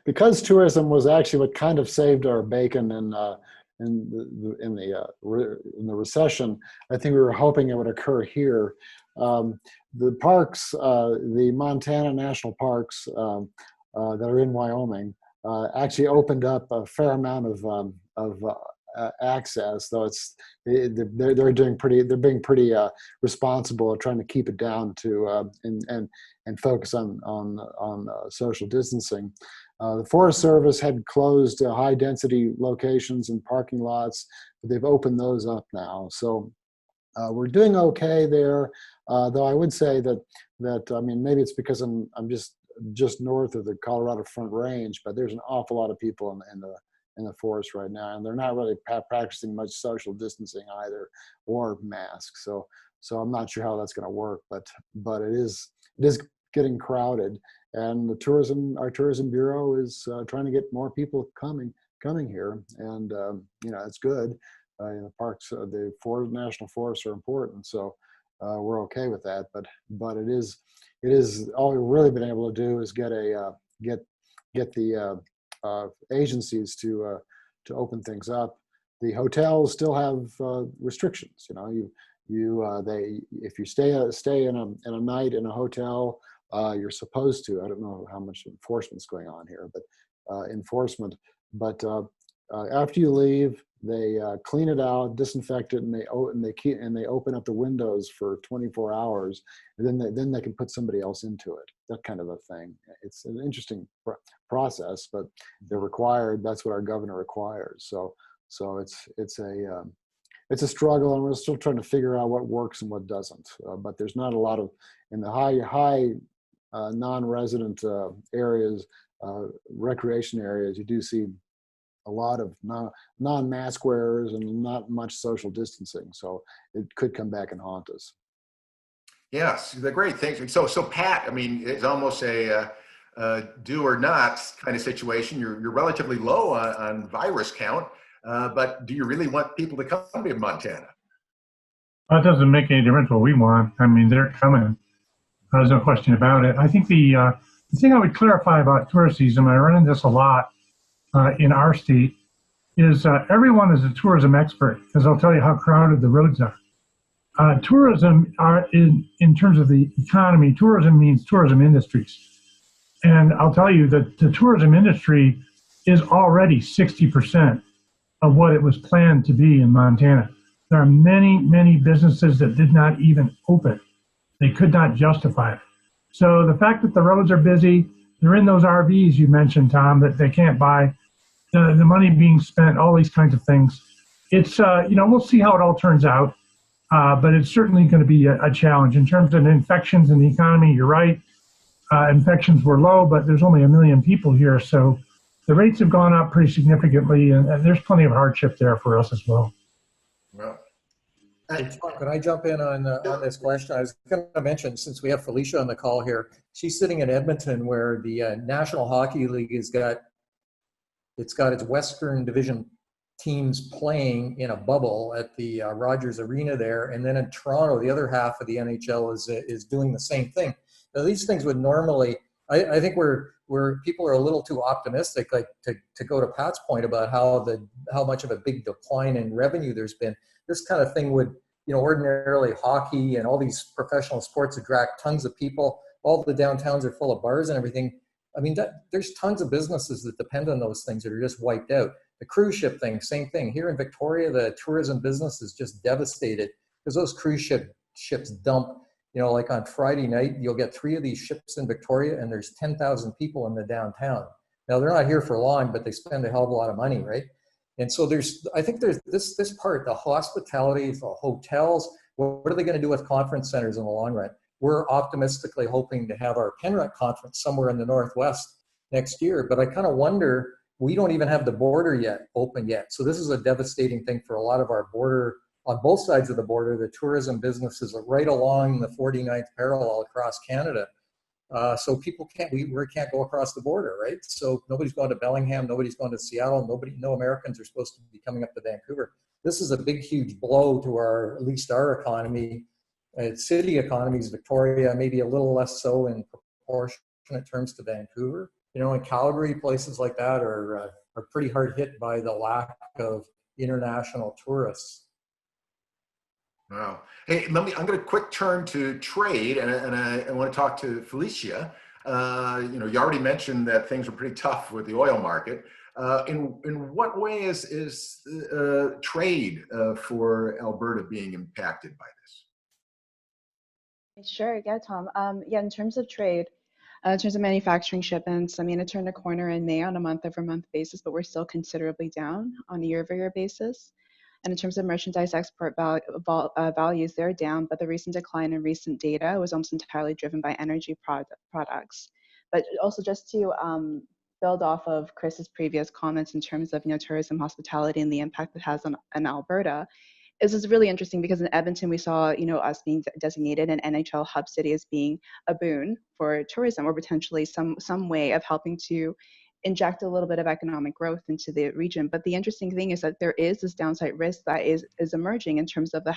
because tourism was actually what kind of saved our bacon in the recession, I think we were hoping it would occur here. The parks, the Montana national parks that are in Wyoming, actually opened up a fair amount of access, though they're being pretty responsible at trying to keep it down to and focus on social distancing. The Forest Service had closed high density locations and parking lots, but they've opened those up now. So we're doing okay there, though I would say that maybe it's because I'm just north of the Colorado Front Range, but there's an awful lot of people in the forest right now, and they're not really practicing much social distancing either, or masks. So I'm not sure how that's going to work, but it is getting crowded, and our tourism bureau is trying to get more people coming here, and it's good. The parks, the national forests are important, so we're okay with that. But it is all we've really been able to do is get the agencies to open things up. The hotels still have restrictions. If you stay in a night in a hotel, you're supposed to. I don't know how much enforcement's going on here, but enforcement. But after you leave, they clean it out, disinfect it, and they open up the windows for 24 hours, and then they can put somebody else into it. That kind of a thing. It's an interesting process, but they're required. That's what our governor requires. So it's a struggle, and we're still trying to figure out what works and what doesn't. But there's not a lot of in the high non-resident areas, recreation areas. You do see a lot of non-mask wearers and not much social distancing. So it could come back and haunt us. Yes, the great things. So Pat, it's almost a do or not kind of situation. You're relatively low on virus count, but do you really want people to come to Montana? That doesn't make any difference what we want. They're coming. There's no question about it. I think the thing I would clarify about tourist season, I run into this a lot in our state, is everyone is a tourism expert, because I'll tell you how crowded the roads are. Tourism are in terms of the economy, tourism means tourism industries. And I'll tell you that the tourism industry is already 60% of what it was planned to be in Montana. There are many, many businesses that did not even open. They could not justify it. So the fact that the roads are busy, they're in those RVs you mentioned, Tom, that they can't buy, the money being spent, all these kinds of things. It's, we'll see how it all turns out. But it's certainly going to be a challenge. In terms of infections in the economy, you're right. Infections were low, but there's only 1 million people here. So the rates have gone up pretty significantly, and there's plenty of hardship there for us as well. Well, Hey, Tom, can I jump in on this question? I was going to mention, since we have Felicia on the call here, she's sitting in Edmonton, where the National Hockey League has got its Western Division teams playing in a bubble at the Rogers Arena there, and then in Toronto, the other half of the NHL is doing the same thing. Now, these things would normally, I think where people are a little too optimistic, like to go to Pat's point about how much of a big decline in revenue there's been. This kind of thing would, ordinarily hockey and all these professional sports attract tons of people. All the downtowns are full of bars and everything. I mean, there's tons of businesses that depend on those things that are just wiped out. The cruise ship thing, same thing. Here in Victoria, the tourism business is just devastated because those cruise ships dump, like on Friday night, you'll get 3 of these ships in Victoria and there's 10,000 people in the downtown. Now, they're not here for long, but they spend a hell of a lot of money, right? And so I think there's this part, the hospitality, the hotels, what are they going to do with conference centers in the long run? We're optimistically hoping to have our PNREC conference somewhere in the Northwest next year, but I kind of wonder, we don't even have the border open yet. So this is a devastating thing for a lot of our border, on both sides of the border. The tourism businesses are right along the 49th parallel across Canada. So people we can't go across the border, right? So nobody's going to Bellingham, nobody's going to Seattle, no Americans are supposed to be coming up to Vancouver. This is a big, huge blow to at least our economy. City economies, Victoria, maybe a little less so in proportionate terms to Vancouver. In Calgary, places like that are pretty hard hit by the lack of international tourists. Wow. Hey, I'm going to quick turn to trade, and I want to talk to Felicia. You already mentioned that things are pretty tough with the oil market. In what way is trade for Alberta being impacted by this? Sure, yeah, Tom. In terms of trade, in terms of manufacturing shipments, it turned a corner in May on a month-over-month basis, but we're still considerably down on a year-over-year basis. And in terms of merchandise export values, they're down, but the recent decline in recent data was almost entirely driven by energy products. But also, just to build off of Chris's previous comments in terms of tourism, hospitality, and the impact it has on Alberta, this is really interesting because in Edmonton we saw us being designated an NHL hub city as being a boon for tourism, or potentially some way of helping to inject a little bit of economic growth into the region. But the interesting thing is that there is this downside risk that is emerging in terms of the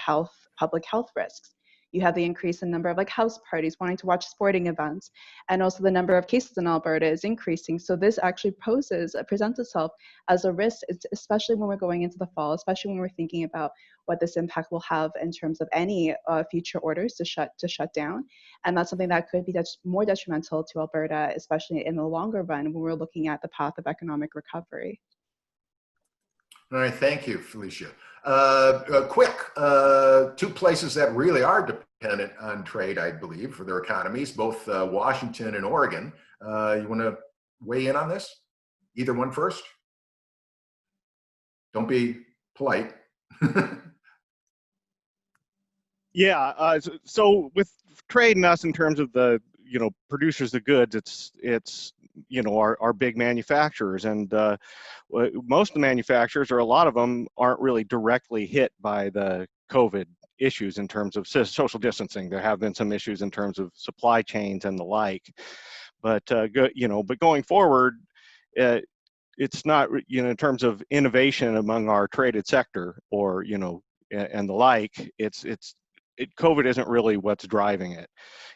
public health risks. You have the increase in number of house parties wanting to watch sporting events, and also the number of cases in Alberta is increasing. So this actually presents itself as a risk, especially when we're going into the fall, especially when we're thinking about what this impact will have in terms of any future orders to shut down. And that's something that could be more detrimental to Alberta, especially in the longer run when we're looking at the path of economic recovery. All right, thank you, Felicia. Quick, 2 places that really are dependent on trade, I believe, for their economies, both Washington and Oregon. You want to weigh in on this? Either one first? Don't be polite. Yeah, so with trade and us in terms of the producers of goods, it's our big manufacturers, and most of the manufacturers, or a lot of them, aren't really directly hit by the COVID issues in terms of social distancing. There have been some issues in terms of supply chains and the like, but but going forward, it's not in terms of innovation among our traded sector, or and the like. COVID isn't really what's driving it.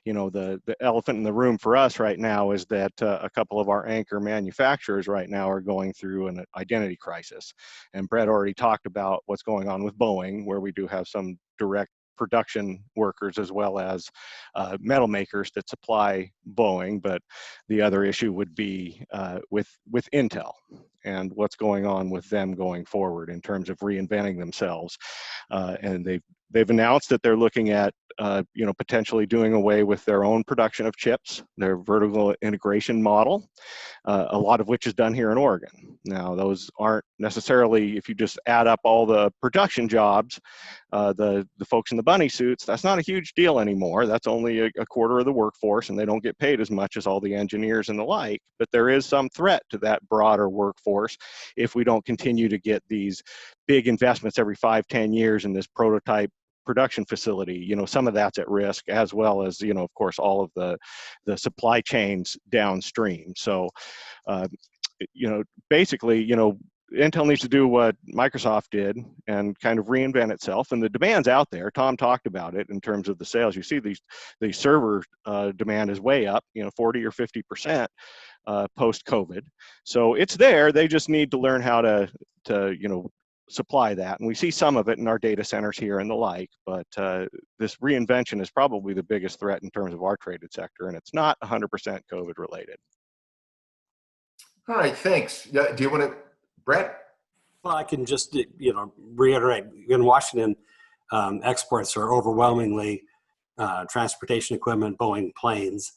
The elephant in the room for us right now is that a couple of our anchor manufacturers right now are going through an identity crisis. And Bret already talked about what's going on with Boeing, where we do have some direct production workers as well as metal makers that supply Boeing. But the other issue would be with Intel and what's going on with them going forward in terms of reinventing themselves. And they've announced that they're looking at potentially doing away with their own production of chips, their vertical integration model, a lot of which is done here in Oregon. Now, those aren't necessarily, if you just add up all the production jobs, the folks in the bunny suits, that's not a huge deal anymore. That's only a quarter of the workforce, and they don't get paid as much as all the engineers and the like. But there is some threat to that broader workforce if we don't continue to get these big investments every 5-10 years in this prototype production facility. Some of that's at risk, as well as, of course, all of the supply chains downstream. So, basically, Intel needs to do what Microsoft did and kind of reinvent itself. And the demand's out there. Tom talked about it in terms of the sales. You see the server demand is way up, 40 or 50% post-COVID. So it's there. They just need to learn how to supply that. And we see some of it in our data centers here and the like, but this reinvention is probably the biggest threat in terms of our traded sector, and it's not 100% COVID related. All right, thanks. Do you want to, Bret? Well, I can just, reiterate, in Washington, exports are overwhelmingly transportation equipment, Boeing planes.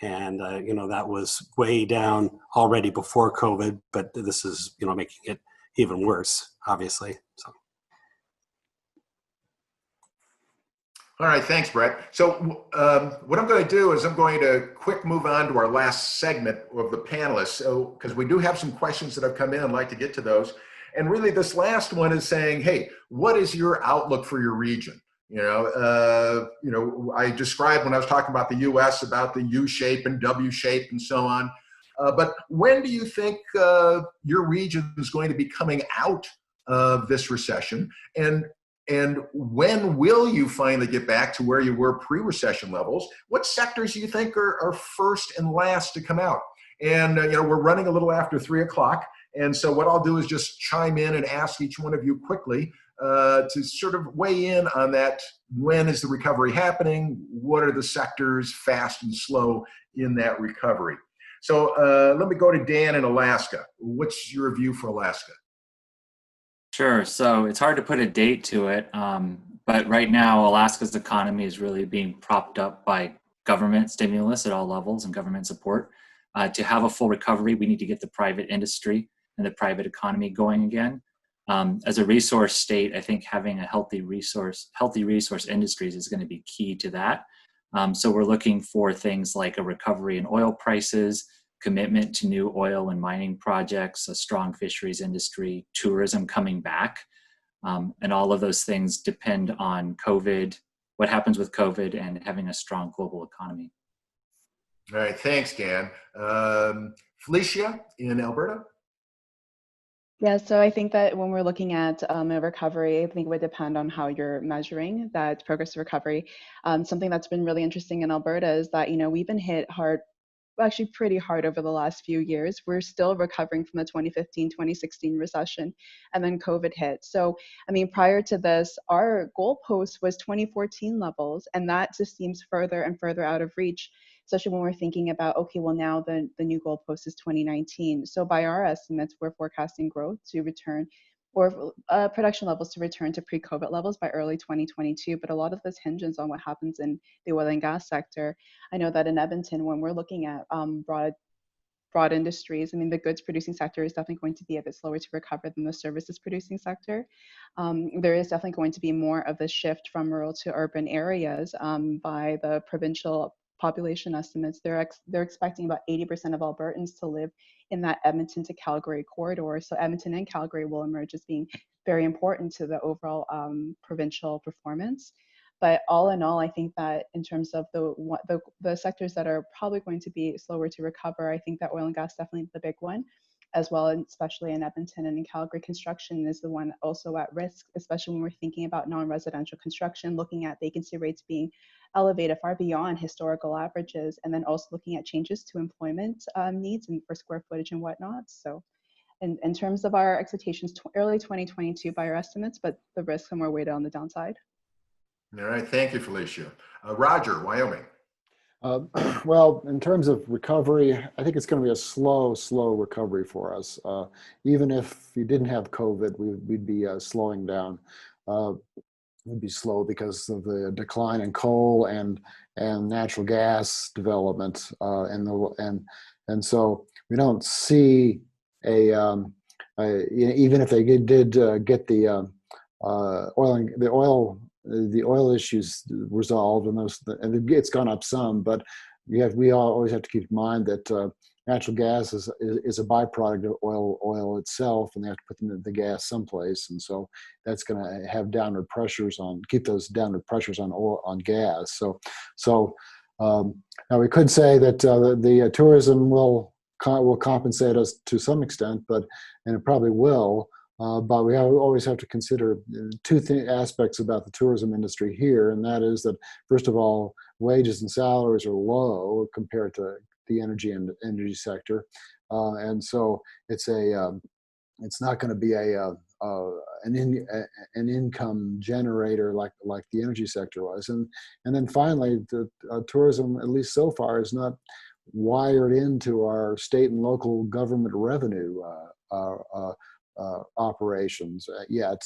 And, that was way down already before COVID, but this is, making it even worse, obviously. So. All right, thanks, Bret. So what I'm going to do is I'm going to quick move on to our last segment of the panelists, because we do have some questions that have come in. I'd like to get to those. And really this last one is saying, hey, what is your outlook for your region? I described when I was talking about the U.S. about the U shape and W shape and so on. But when do you think your region is going to be coming out of this recession? And when will you finally get back to where you were pre-recession levels? What sectors do you think are first and last to come out? And we're running a little after 3 o'clock. And so what I'll do is just chime in and ask each one of you quickly to sort of weigh in on that. When is the recovery happening? What are the sectors, fast and slow, in that recovery? So let me go to Dan in Alaska. What's your view for Alaska? Sure. So it's hard to put a date to it, but right now Alaska's economy is really being propped up by government stimulus at all levels and government support. To have a full recovery, we need to get the private industry and the private economy going again. As a resource state, I think having a healthy resource industries is going to be key to that. So we're looking for things like a recovery in oil prices, commitment to new oil and mining projects, a strong fisheries industry, tourism coming back. And all of those things depend on COVID, what happens with COVID, and having a strong global economy. All right, thanks, Dan. Felicia in Alberta? Yeah, so I think that when we're looking at a recovery, I think it would depend on how you're measuring that progressive recovery. Something that's been really interesting in Alberta is that, we've been hit hard, actually pretty hard over the last few years. We're still recovering from the 2015, 2016 recession, and then COVID hit. So, prior to this, our goalpost was 2014 levels, and that just seems further and further out of reach, especially when we're thinking about, okay, well now the new goalpost is 2019. So by our estimates, we're forecasting growth to return, or production levels to return to pre-COVID levels by early 2022. But a lot of this hinges on what happens in the oil and gas sector. I know that in Edmonton, when we're looking at broad industries, the goods producing sector is definitely going to be a bit slower to recover than the services producing sector. There is definitely going to be more of a shift from rural to urban areas by the provincial population estimates. They're expecting about 80% of Albertans to live in that Edmonton to Calgary corridor. So Edmonton and Calgary will emerge as being very important to the overall provincial performance. But all in all, I think that in terms of the sectors that are probably going to be slower to recover, I think that oil and gas definitely is the big one, as well, and especially in Edmonton and in Calgary. Construction is the one also at risk, especially when we're thinking about non-residential construction, looking at vacancy rates being elevated far beyond historical averages, and then also looking at changes to employment needs and for square footage and whatnot. So in terms of our expectations, early 2022 by our estimates, but the risks are more weighted on the downside. All right, thank you, Felicia. Roger, Wyoming. Well, in terms of recovery, I think it's going to be a slow recovery for us. Even if you didn't have COVID, we'd be slowing down. would be slow because of the decline in coal and natural gas development, and so we don't see even if they did get the oil issues resolved, and it's gone up some, but we always have to keep in mind that natural gas is a byproduct of oil itself, and they have to put the gas someplace, and so that's going to have keep those downward pressures on gas. So now we could say that the tourism will compensate us to some extent, and it probably will. But we always have to consider two aspects about the tourism industry here, and that is that, first of all, wages and salaries are low compared to the energy sector, and so it's not going to be an income generator like the energy sector was, and then finally, the tourism, at least so far, is not wired into our state and local government revenue operations yet.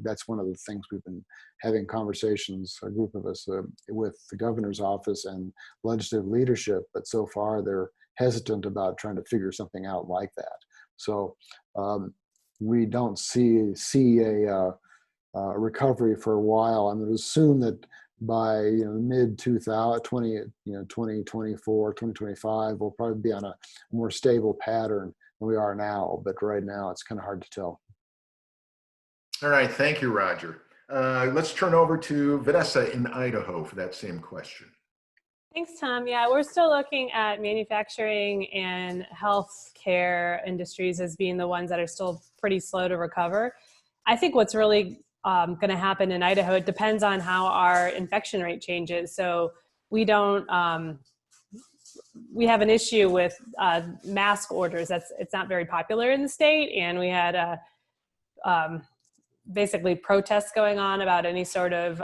That's one of the things we've been having conversations, a group of us, with the governor's office and legislative leadership, but so far they're hesitant about trying to figure something out like that. So we don't see a recovery for a while. I'm going to assume that by mid 2024, 2025, we'll probably be on a more stable pattern than we are now. But right now, it's kind of hard to tell. All right, thank you, Roger. Let's turn over to Vanessa in Idaho for that same question. Thanks, Tom. Yeah, we're still looking at manufacturing and healthcare industries as being the ones that are still pretty slow to recover. I think what's really going to happen in Idaho, it depends on how our infection rate changes. So we have an issue with mask orders. It's not very popular in the state, and we had basically protests going on about any sort of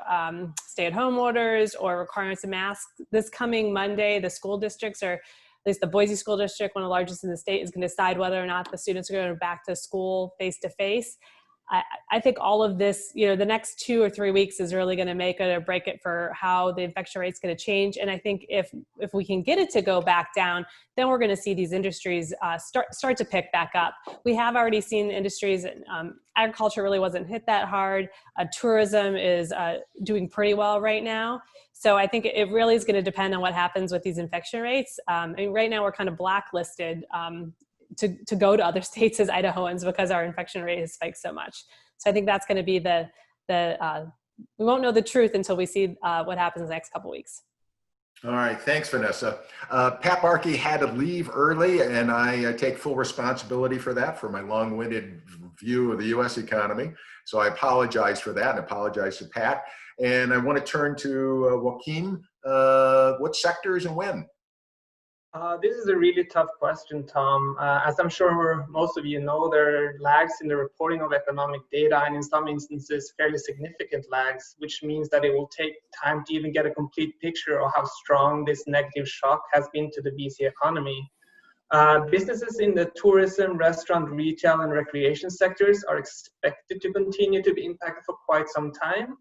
stay-at-home orders or requirements of masks. This coming Monday, the school districts, or at least the Boise School District, one of the largest in the state, is going to decide whether or not the students are going to go back to school face-to-face. I think all of this, the next 2 or 3 weeks is really going to make it or break it for how the infection rate is going to change. And I think if we can get it to go back down, then we're going to see these industries start to pick back up. We have already seen industries, agriculture really wasn't hit that hard. Tourism is doing pretty well right now. So I think it really is going to depend on what happens with these infection rates. Right now we're kind of blacklisted to go to other states as Idahoans because our infection rate has spiked so much. So I think that's going to be we won't know the truth until we see what happens in the next couple of weeks. All right, thanks, Vanessa. Pat Barkey had to leave early, and I take full responsibility for that, for my long-winded view of the U.S. economy. So I apologize for that, and apologize to Pat. And I want to turn to Joaquin. What sectors and when? This is a really tough question, Tom. As I'm sure most of you know, there are lags in the reporting of economic data, and in some instances, fairly significant lags, which means that it will take time to even get a complete picture of how strong this negative shock has been to the BC economy. Businesses in the tourism, restaurant, retail, and recreation sectors are expected to continue to be impacted for quite some time.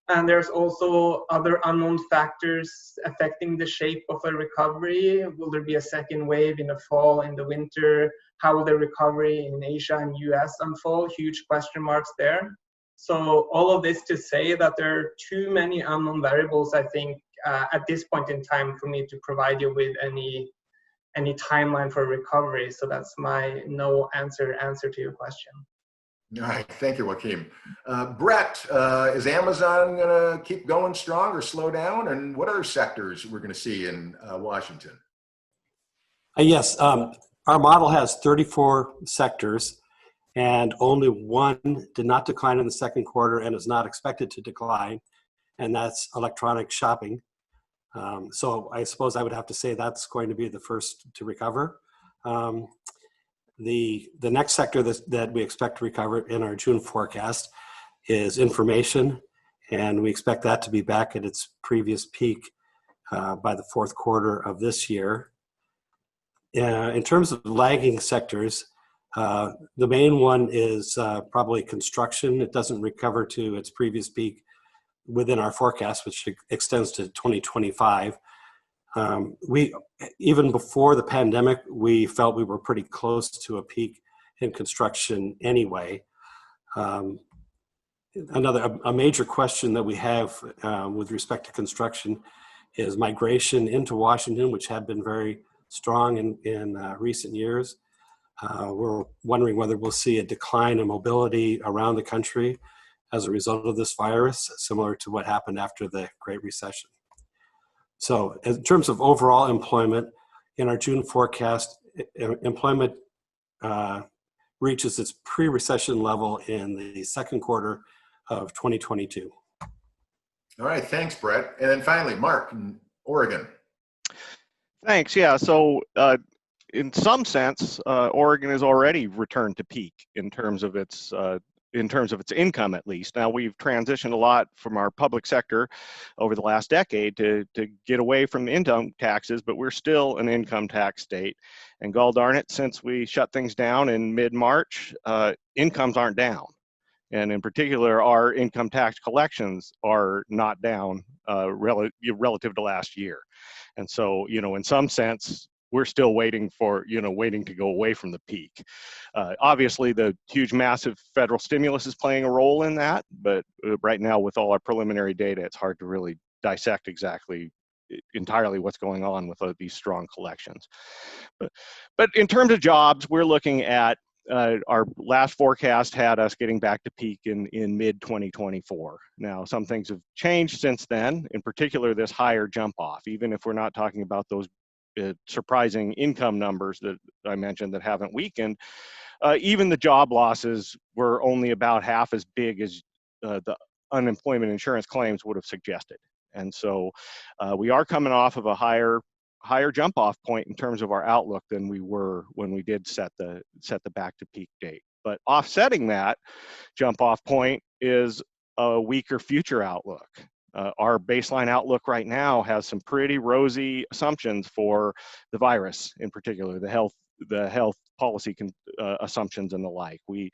And there's also other unknown factors affecting the shape of a recovery. Will there be a second wave in the fall, in the winter? How will the recovery in Asia and US unfold? Huge question marks there. So all of this to say that there are too many unknown variables, I think, at this point in time for me to provide you with any timeline for recovery. So that's my no answer to your question. All right, thank you, Joaquin. Bret, is Amazon going to keep going strong or slow down? And what other sectors we're going to see in Washington? Yes, our model has 34 sectors, and only one did not decline in the second quarter and is not expected to decline, and that's electronic shopping. So I suppose I would have to say that's going to be the first to recover. The next sector that we expect to recover in our June forecast is information, and we expect that to be back at its previous peak by the fourth quarter of this year. In terms of lagging sectors, the main one is probably construction. It doesn't recover to its previous peak within our forecast, which extends to 2025. We, even before the pandemic, we felt we were pretty close to a peak in construction anyway. A major question that we have with respect to construction is migration into Washington, which had been very strong in recent years. We're wondering whether we'll see a decline in mobility around the country as a result of this virus, similar to what happened after the Great Recession. So in terms of overall employment, in our June forecast, employment reaches its pre-recession level in the second quarter of 2022. All right, thanks, Bret. And then finally, Mark in Oregon. Thanks. Yeah. So in some sense, Oregon has already returned to peak in terms of its income, at least. Now, we've transitioned a lot from our public sector over the last decade to get away from income taxes, but we're still an income tax state. And gall darn it, since we shut things down in mid-March, incomes aren't down. And in particular, our income tax collections are not down relative to last year. And so, in some sense, we're still waiting to go away from the peak. Obviously, the huge, massive federal stimulus is playing a role in that, but right now, with all our preliminary data, it's hard to really dissect entirely what's going on with these strong collections. But in terms of jobs, we're looking at our last forecast had us getting back to peak in mid-2024. Now, some things have changed since then, in particular this higher jump off, even if we're not talking about those surprising income numbers that I mentioned that haven't weakened. Even the job losses were only about half as big as the unemployment insurance claims would have suggested. And so we are coming off of a higher jump off point in terms of our outlook than we were when we did set the back to peak date. But offsetting that jump off point is a weaker future outlook. Our baseline outlook right now has some pretty rosy assumptions for the virus, in particular, the health policy assumptions and the like. We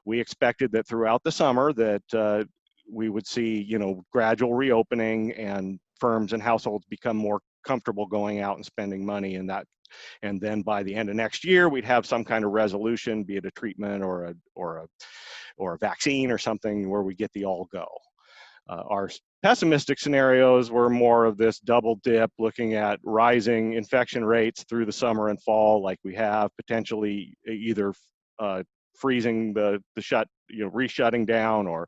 expected that throughout the summer that we would see, gradual reopening and firms and households become more comfortable going out and spending money, and then by the end of next year, we'd have some kind of resolution, be it a treatment or a vaccine or something where we get the all go. Our pessimistic scenarios were more of this double dip, looking at rising infection rates through the summer and fall, like we have, potentially either freezing the reshutting down or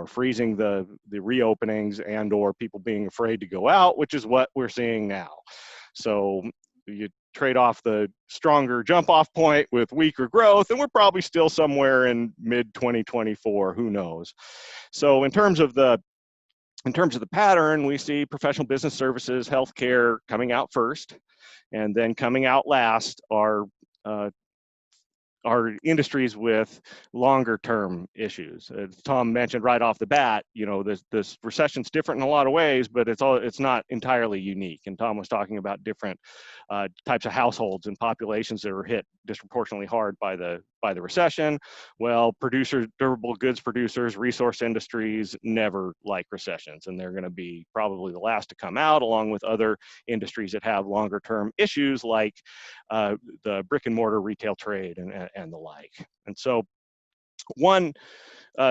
freezing the reopenings, and or people being afraid to go out, which is what we're seeing now. So you trade off the stronger jump off point with weaker growth, and we're probably still somewhere in mid 2024, who knows. So in terms of the pattern, we see professional business services, healthcare coming out first, and then coming out last are industries with longer term issues. As Tom mentioned right off the bat, this recession's different in a lot of ways, but it's not entirely unique. And Tom was talking about different types of households and populations that were hit disproportionately hard by the recession. Well, durable goods producers, resource industries never like recessions, and they're going to be probably the last to come out, along with other industries that have longer term issues like the brick and mortar retail trade and the like. And so one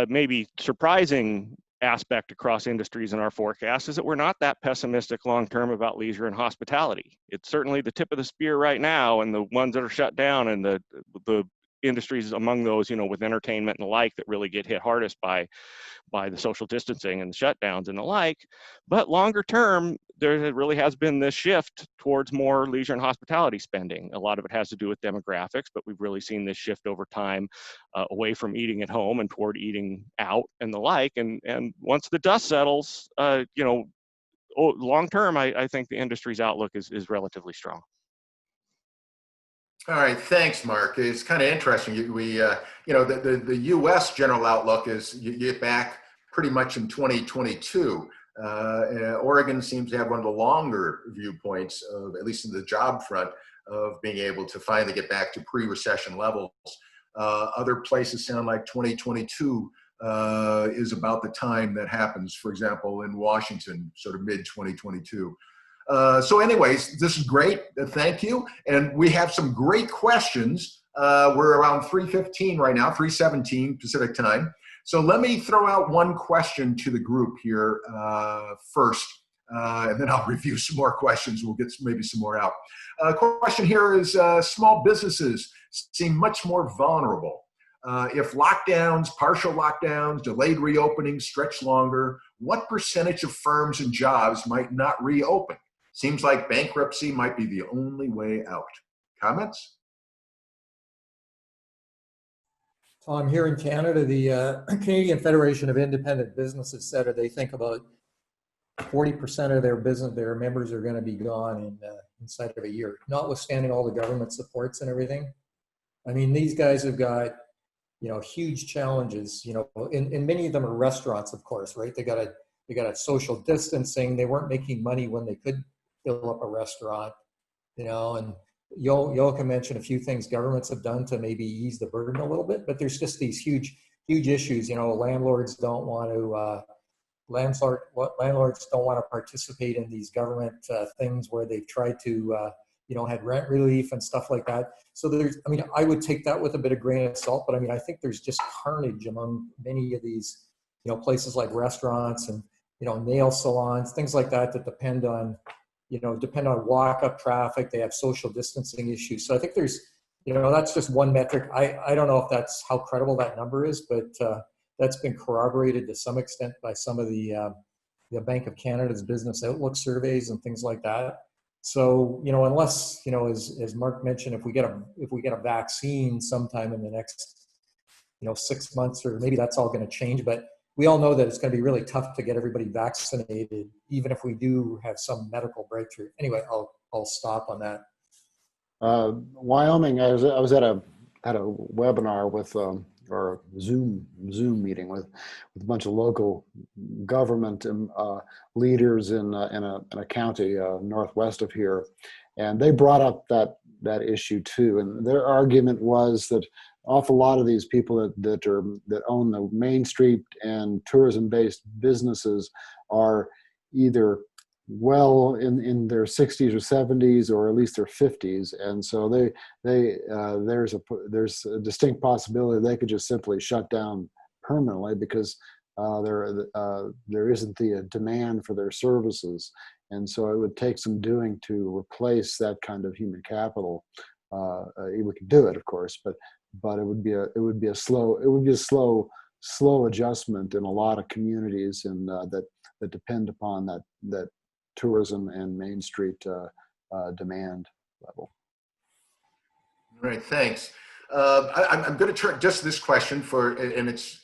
maybe surprising aspect across industries in our forecast is that we're not that pessimistic long-term about leisure and hospitality. It's certainly the tip of the spear right now, and the ones that are shut down, and the industries among those, with entertainment and the like, that really get hit hardest by the social distancing and the shutdowns and the like. But longer term, there really has been this shift towards more leisure and hospitality spending. A lot of it has to do with demographics, but we've really seen this shift over time away from eating at home and toward eating out and the like. And once the dust settles, long term, I think the industry's outlook is relatively strong. All right, thanks, Mark. It's kind of interesting. The U.S. general outlook is you get back pretty much in 2022. Oregon seems to have one of the longer viewpoints of, at least in the job front, of being able to finally get back to pre-recession levels. Other places sound like 2022 is about the time that happens, for example, in Washington, sort of mid-2022. So anyways, this is great. Thank you. And we have some great questions. We're around 3:15 right now, 3:17 Pacific time. So let me throw out one question to the group here first, and then I'll review some more questions. We'll get maybe some more out. Question here is, small businesses seem much more vulnerable. If lockdowns, partial lockdowns, delayed reopenings stretch longer, what percentage of firms and jobs might not reopen? Seems like bankruptcy might be the only way out. Comments? Tom, here in Canada, the Canadian Federation of Independent Businesses said that they think about 40% of their members are going to be gone inside of a year, notwithstanding all the government supports and everything. I mean, these guys have got, huge challenges, and many of them are restaurants, of course, right? They got a social distancing. They weren't making money when they could fill up a restaurant, and Yo can mention a few things governments have done to maybe ease the burden a little bit, but there's just these huge issues. Landlords don't want to landlords don't want to participate in these government things where they've tried to had rent relief and stuff like that. So I would take that with a bit of grain of salt, but I think there's just carnage among many of these places like restaurants and nail salons, things like that depend on walk-up traffic. They have social distancing issues. So I think there's, that's just one metric. I don't know if that's how credible that number is, but that's been corroborated to some extent by some of the Bank of Canada's business outlook surveys and things like that. So, unless, as Mark mentioned, if we get a vaccine sometime in the next, 6 months, or maybe that's all going to change, but we all know that it's going to be really tough to get everybody vaccinated, even if we do have some medical breakthrough. Anyway, I'll stop on that. Wyoming, I was at a webinar with or a Zoom meeting with a bunch of local government leaders in a county northwest of here, and they brought up that issue too. And their argument was that awful lot of these people that own the Main Street and tourism-based businesses are either well in their 60s or 70s, or at least their 50s, and so there's a distinct possibility they could just simply shut down permanently because there isn't the demand for their services, and so it would take some doing to replace that kind of human capital. We could do it, of course, but it would be a slow adjustment in a lot of communities, and that depend upon that tourism and Main Street demand level. All right, thanks. I'm going to turn just this question and it's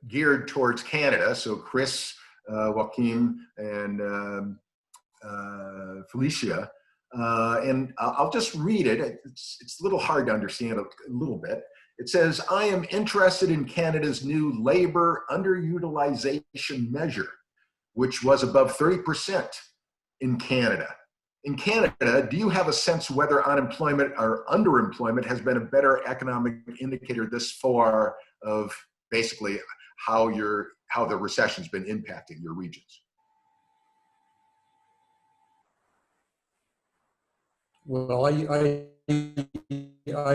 geared towards Canada. So Chris, Joaquin, and Felicia. And I'll just read it. It's a little hard to understand a little bit. It says, I am interested in Canada's new labor underutilization measure, which was above 30% in Canada. In Canada, do you have a sense whether unemployment or underemployment has been a better economic indicator this far of basically how the recession's been impacting your regions? Well, I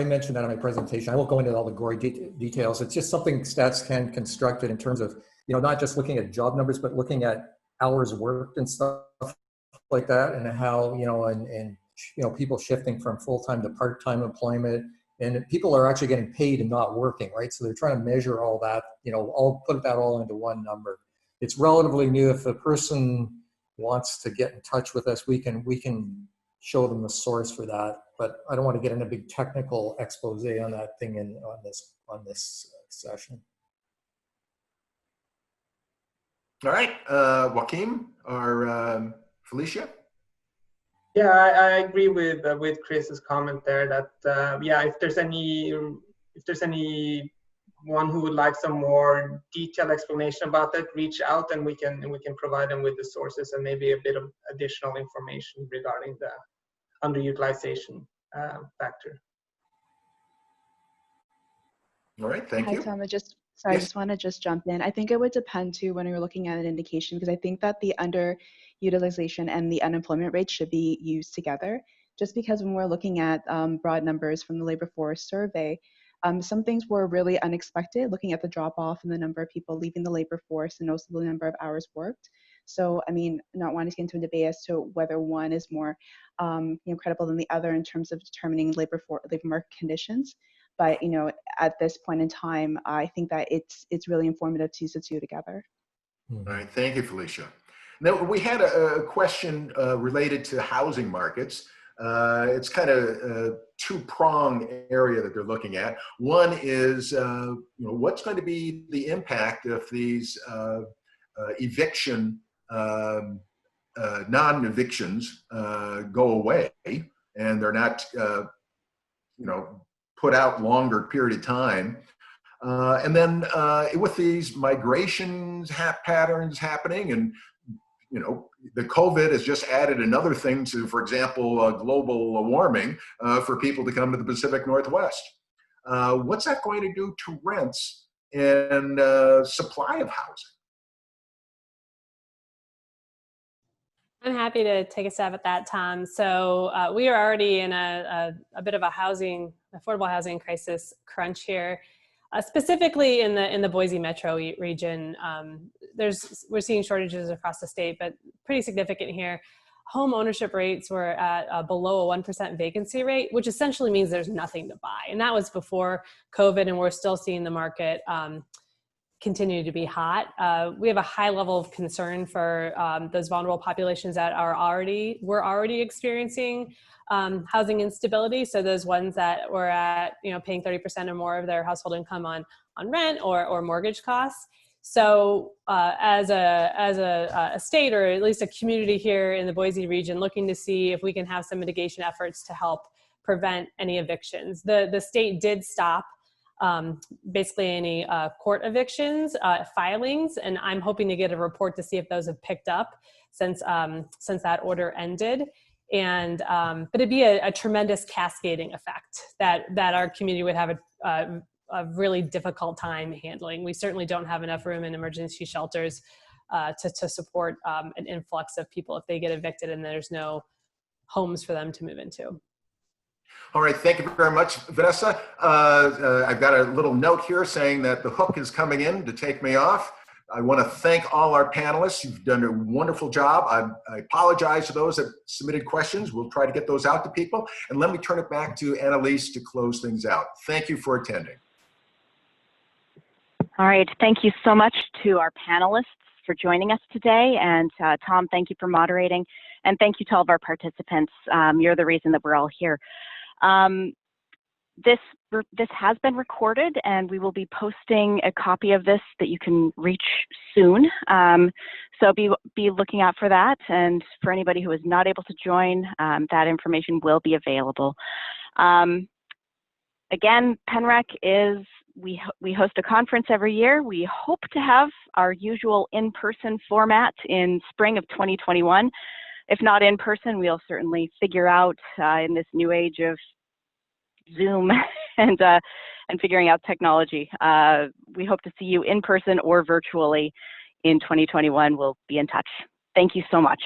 mentioned that in my presentation. I won't go into all the gory details. It's just something Stats Can constructed in terms of, not just looking at job numbers, but looking at hours worked and stuff like that, and how, and people shifting from full-time to part-time employment, and people are actually getting paid and not working, right? So they're trying to measure all that, I'll put that all into one number. It's relatively new. If a person wants to get in touch with us, we can show them the source for that, but I don't want to get in a big technical expose on that thing on this session. All right, Joaquin or Felicia? Yeah, I agree with Chris's comment there that if there's anyone who would like some more detailed explanation about that, reach out and we can provide them with the sources and maybe a bit of additional information regarding the underutilization factor. All right, thank you. Hi, Tom. So I Yes. just want to just jump in. I think it would depend too when you're looking at an indication, because I think that the underutilization and the unemployment rate should be used together. Just because when we're looking at broad numbers from the labor force survey, some things were really unexpected, looking at the drop off and the number of people leaving the labor force and also the number of hours worked. So, I mean, not wanting to get into a debate as to whether one is more credible than the other in terms of determining labor market conditions. But, at this point in time, I think that it's really informative to use the two together. All right, thank you, Felicia. Now, we had a question related to housing markets. It's kind of a two-pronged area that they're looking at. One is, what's going to be the impact if these eviction, non-evictions go away and they're not, put out longer period of time. And then with these migrations patterns happening, and the COVID has just added another thing to, for example, global warming for people to come to the Pacific Northwest. What's that going to do to rents and supply of housing? I'm happy to take a stab at that, Tom. So we are already in a bit of a affordable housing crisis crunch here. Specifically in the Boise metro region, we're seeing shortages across the state, but pretty significant here. Home ownership rates were at below a 1% vacancy rate, which essentially means there's nothing to buy. And that was before COVID, and we're still seeing the market continue to be hot. We have a high level of concern for those vulnerable populations that were already experiencing housing instability. So those ones that were at paying 30% or more of their household income on rent or mortgage costs. So as a state, or at least a community here in the Boise region, looking to see if we can have some mitigation efforts to help prevent any evictions. The state did stop basically any court evictions filings, and I'm hoping to get a report to see if those have picked up since that order ended. And but it'd be a tremendous cascading effect that our community would have a really difficult time handling. We certainly don't have enough room in emergency shelters to support an influx of people if they get evicted and there's no homes for them to move into. All right, thank you very much, Vanessa. I've got a little note here saying that the hook is coming in to take me off. I want to thank all our panelists. You've done a wonderful job. I apologize to those that submitted questions. We'll try to get those out to people. And let me turn it back to Annalise to close things out. Thank you for attending. All right, thank you so much to our panelists for joining us today. And Tom, thank you for moderating. And thank you to all of our participants. You're the reason that we're all here. This has been recorded, and we will be posting a copy of this that you can reach soon. So be looking out for that. And for anybody who is not able to join, that information will be available. Again, PNREC is, we host a conference every year. We hope to have our usual in-person format in spring of 2021. If not in person, we'll certainly figure out in this new age of Zoom and figuring out technology. We hope to see you in person or virtually in 2021. We'll be in touch. Thank you so much.